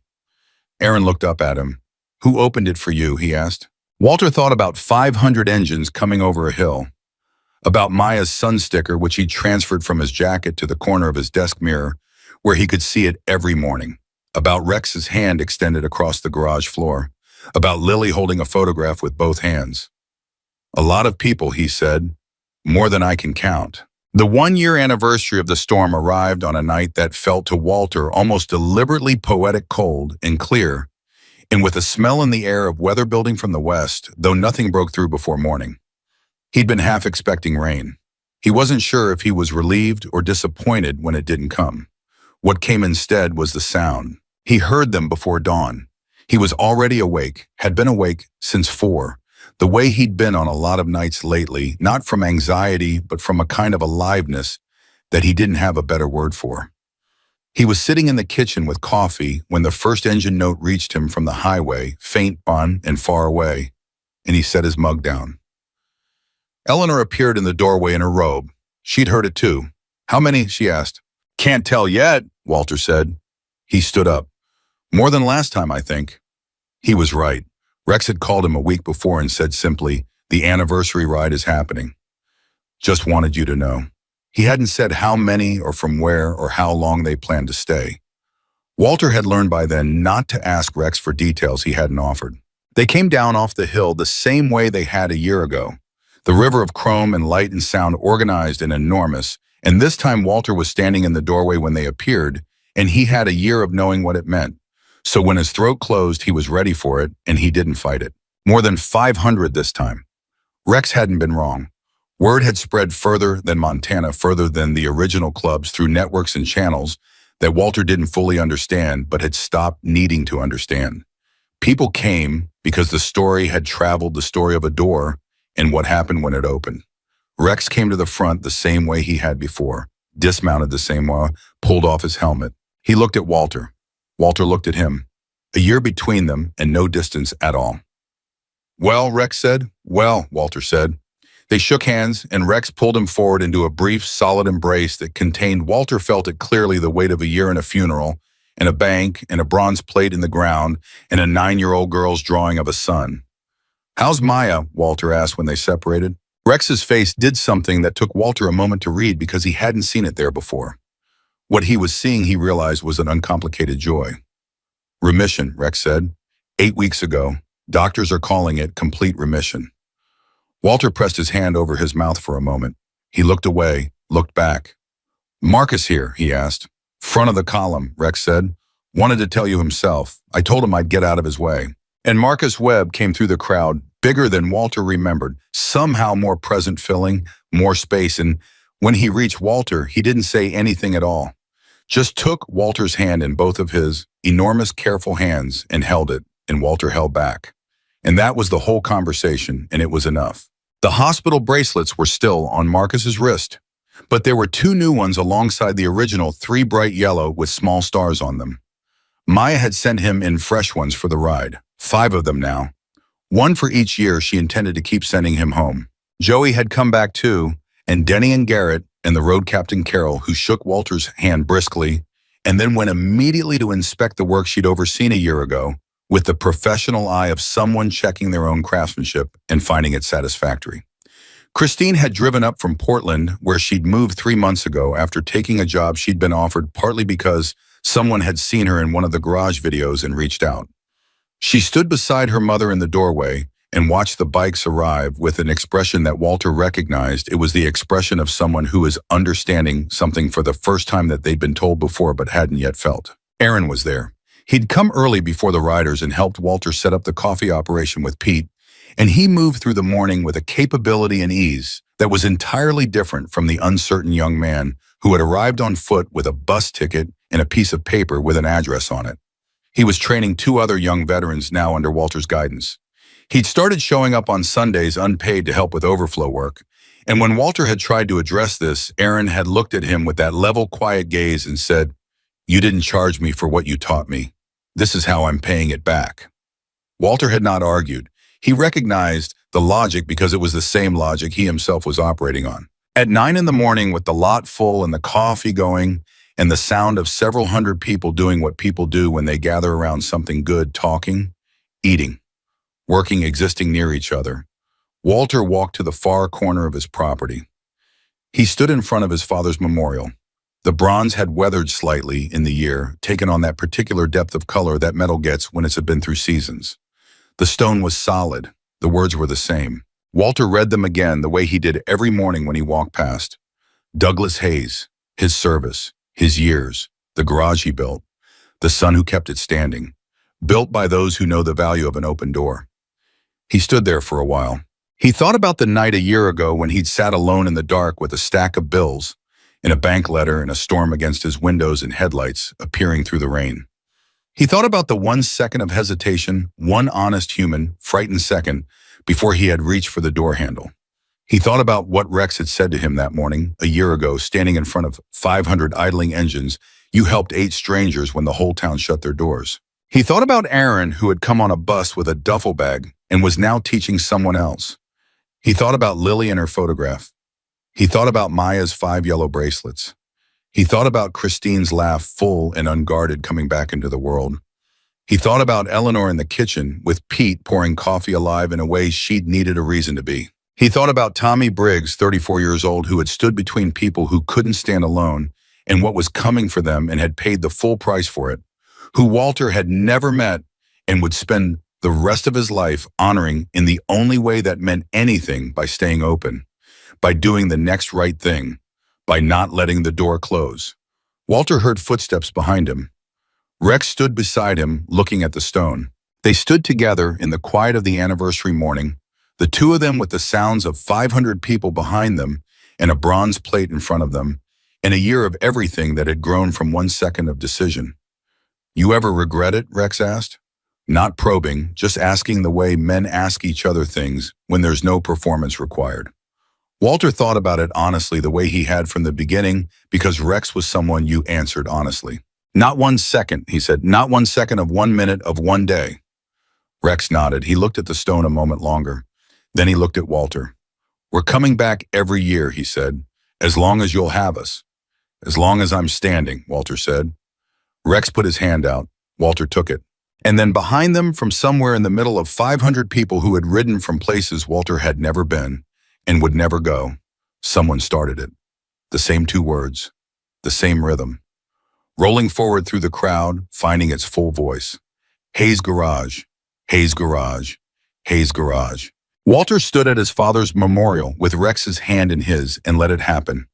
Aaron looked up at him. "Who opened it for you?" he asked. Walter thought about 500 engines coming over a hill, about Maya's sun sticker, which he transferred from his jacket to the corner of his desk mirror, where he could see it every morning, about Rex's hand extended across the garage floor, about Lily holding a photograph with both hands. "A lot of people," he said, "more than I can count." The one-year anniversary of the storm arrived on a night that felt to Walter almost deliberately poetic, cold and clear, and with a smell in the air of weather building from the west, though nothing broke through before morning. He'd been half expecting rain. He wasn't sure if he was relieved or disappointed when it didn't come. What came instead was the sound. He heard them before dawn. He was already awake, had been awake since 4, the way he'd been on a lot of nights lately, not from anxiety, but from a kind of aliveness that he didn't have a better word for. He was sitting in the kitchen with coffee when the first engine note reached him from the highway, faint on and far away, and he set his mug down. Eleanor appeared in the doorway in her robe. She'd heard it too. "How many?" she asked. "Can't tell yet," Walter said. He stood up. "More than last time, I think." He was right. Rex had called him a week before and said simply, "The anniversary ride is happening. Just wanted you to know." He hadn't said how many or from where or how long they planned to stay. Walter had learned by then not to ask Rex for details he hadn't offered. They came down off the hill the same way they had a year ago. The river of chrome and light and sound organized and enormous, and this time Walter was standing in the doorway when they appeared, and he had a year of knowing what it meant. So when his throat closed, he was ready for it, and he didn't fight it. More than 500 this time. Rex hadn't been wrong. Word had spread further than Montana, further than the original clubs through networks and channels that Walter didn't fully understand but had stopped needing to understand. People came because the story had traveled the story of a door and what happened when it opened. Rex came to the front the same way he had before, dismounted the same way, pulled off his helmet. He looked at Walter. Walter looked at him. A year between them and no distance at all. "Well," Rex said. "Well," Walter said. They shook hands, and Rex pulled him forward into a brief, solid embrace that contained, Walter felt it clearly, the weight of a year in a funeral, and a bank, and a bronze plate in the ground, and a 9-year-old girl's drawing of a son. "How's Maya?" Walter asked when they separated. Rex's face did something that took Walter a moment to read because he hadn't seen it there before. What he was seeing, he realized, was an uncomplicated joy. "Remission," Rex said. 8 weeks ago. Doctors are calling it complete remission." Walter pressed his hand over his mouth for a moment. He looked away, looked back. "Marcus here?" he asked. "Front of the column," Rex said. "Wanted to tell you himself. I told him I'd get out of his way." And Marcus Webb came through the crowd, bigger than Walter remembered, somehow more present, filling more space, and when he reached Walter, he didn't say anything at all. Just took Walter's hand in both of his enormous, careful hands and held it, and Walter held back. And that was the whole conversation, and it was enough. The hospital bracelets were still on Marcus's wrist, but there were 2 new ones alongside the original 3 bright yellow with small stars on them. Maya had sent him in fresh ones for the ride, 5 of them now. 1 for each year she intended to keep sending him home. Joey had come back too, and Denny and Garrett and the road captain Carol, who shook Walter's hand briskly and then went immediately to inspect the work she'd overseen a year ago, with the professional eye of someone checking their own craftsmanship and finding it satisfactory. Christine had driven up from Portland, where she'd moved 3 months ago after taking a job she'd been offered, partly because someone had seen her in one of the garage videos and reached out. She stood beside her mother in the doorway and watched the bikes arrive with an expression that Walter recognized. It was the expression of someone who is understanding something for the first time that they'd been told before but hadn't yet felt. Aaron was there. He'd come early before the riders and helped Walter set up the coffee operation with Pete, and he moved through the morning with a capability and ease that was entirely different from the uncertain young man who had arrived on foot with a bus ticket and a piece of paper with an address on it. He was training 2 other young veterans now under Walter's guidance. He'd started showing up on Sundays unpaid to help with overflow work, and when Walter had tried to address this, Aaron had looked at him with that level, quiet gaze and said, "You didn't charge me for what you taught me. This is how I'm paying it back." Walter had not argued. He recognized the logic because it was the same logic he himself was operating on. At 9 in the morning, with the lot full and the coffee going and the sound of several hundred people doing what people do when they gather around something good, talking, eating, working, existing near each other, Walter walked to the far corner of his property. He stood in front of his father's memorial. The bronze had weathered slightly in the year, taken on that particular depth of color that metal gets when it's been through seasons. The stone was solid. The words were the same. Walter read them again the way he did every morning when he walked past. Douglas Hayes, his service, his years, the garage he built, the son who kept it standing, built by those who know the value of an open door. He stood there for a while. He thought about the night a year ago when he'd sat alone in the dark with a stack of bills, and a bank letter and a storm against his windows and headlights appearing through the rain. He thought about the 1 second of hesitation, one honest human, frightened second, before he had reached for the door handle. He thought about what Rex had said to him that morning, a year ago, standing in front of 500 idling engines. You helped 8 strangers when the whole town shut their doors. He thought about Aaron, who had come on a bus with a duffel bag and was now teaching someone else. He thought about Lily and her photograph. He thought about Maya's 5 yellow bracelets. He thought about Christine's laugh, full and unguarded, coming back into the world. He thought about Eleanor in the kitchen, with Pete pouring coffee alive in a way she'd needed a reason to be. He thought about Tommy Briggs, 34 years old, who had stood between people who couldn't stand alone and what was coming for them and had paid the full price for it, who Walter had never met and would spend the rest of his life honoring in the only way that meant anything, by staying open, by doing the next right thing, by not letting the door close. Walter heard footsteps behind him. Rex stood beside him, looking at the stone. They stood together in the quiet of the anniversary morning, the two of them with the sounds of 500 people behind them and a bronze plate in front of them, and a year of everything that had grown from 1 second of decision. You ever regret it? Rex asked. Not probing, just asking the way men ask each other things when there's no performance required. Walter thought about it honestly, the way he had from the beginning, because Rex was someone you answered honestly. Not 1 second, he said, not 1 second of 1 minute of 1 day. Rex nodded. He looked at the stone a moment longer. Then he looked at Walter. We're coming back every year, he said, as long as you'll have us. As long as I'm standing, Walter said. Rex put his hand out. Walter took it. And then behind them, from somewhere in the middle of 500 people who had ridden from places Walter had never been and would never go, someone started it. The same 2 words, the same rhythm, rolling forward through the crowd, finding its full voice. Hayes Garage, Hayes Garage, Hayes Garage. Walter stood at his father's memorial with Rex's hand in his and let it happen.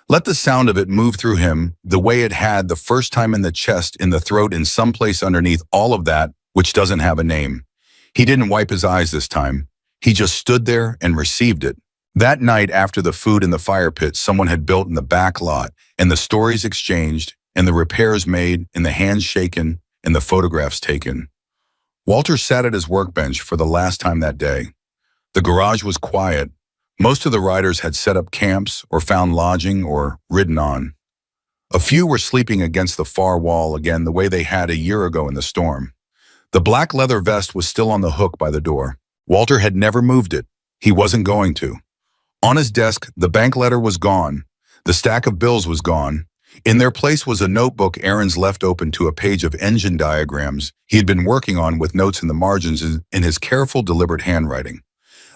Let the sound of it move through him the way it had the first time, in the chest, in the throat, in some place underneath all of that which doesn't have a name. He didn't wipe his eyes this time. He just stood there and received it. That night, after the food in the fire pit someone had built in the back lot, and the stories exchanged, and the repairs made, and the hands shaken, and the photographs taken, Walter sat at his workbench for the last time that day. The garage was quiet. Most of the riders had set up camps or found lodging or ridden on. A few were sleeping against the far wall again, the way they had a year ago in the storm. The black leather vest was still on the hook by the door. Walter had never moved it. He wasn't going to. On his desk, the bank letter was gone. The stack of bills was gone. In their place was a notebook Aaron's left open to a page of engine diagrams he had been working on, with notes in the margins in his careful, deliberate handwriting.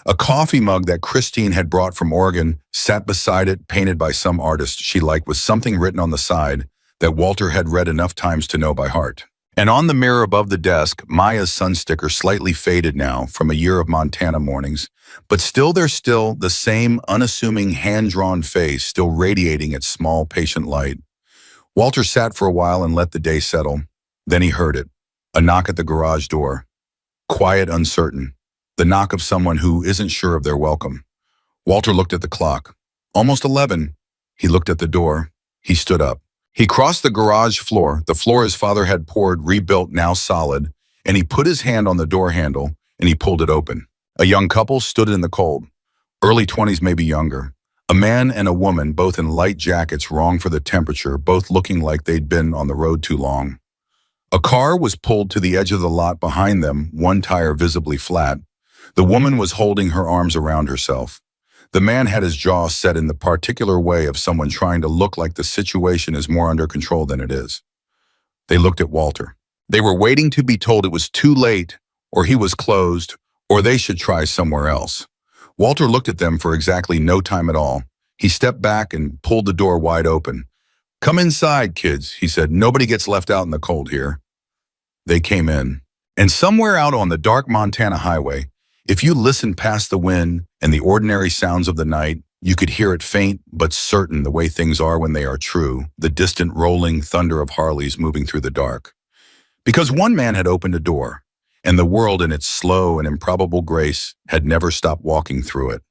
A coffee mug that Christine had brought from Oregon sat beside it, painted by some artist she liked, with something written on the side that Walter had read enough times to know by heart. And on the mirror above the desk, Maya's sun sticker, slightly faded now from a year of Montana mornings, but still the same unassuming hand-drawn face, still radiating its small, patient light. Walter sat for a while and let the day settle. Then he heard it, a knock at the garage door. Quiet, uncertain. The knock of someone who isn't sure of their welcome. Walter looked at the clock. Almost 11. He looked at the door. He stood up. He crossed the garage floor, the floor his father had poured, rebuilt, now solid, and he put his hand on the door handle and he pulled it open. A young couple stood in the cold. Early 20s, maybe younger. A man and a woman, both in light jackets wrong for the temperature, both looking like they'd been on the road too long. A car was pulled to the edge of the lot behind them, one tire visibly flat. The woman was holding her arms around herself. The man had his jaw set in the particular way of someone trying to look like the situation is more under control than it is. They looked at Walter. They were waiting to be told it was too late, or he was closed, or they should try somewhere else. Walter looked at them for exactly no time at all. He stepped back and pulled the door wide open. "Come inside, kids," he said. "Nobody gets left out in the cold here." They came in. And somewhere out on the dark Montana highway, if you listened past the wind and the ordinary sounds of the night, You could hear it faint but certain the way things are when they are true, the distant rolling thunder of Harleys moving through the dark. Because one man had opened a door, and the world in its slow and improbable grace had never stopped walking through it.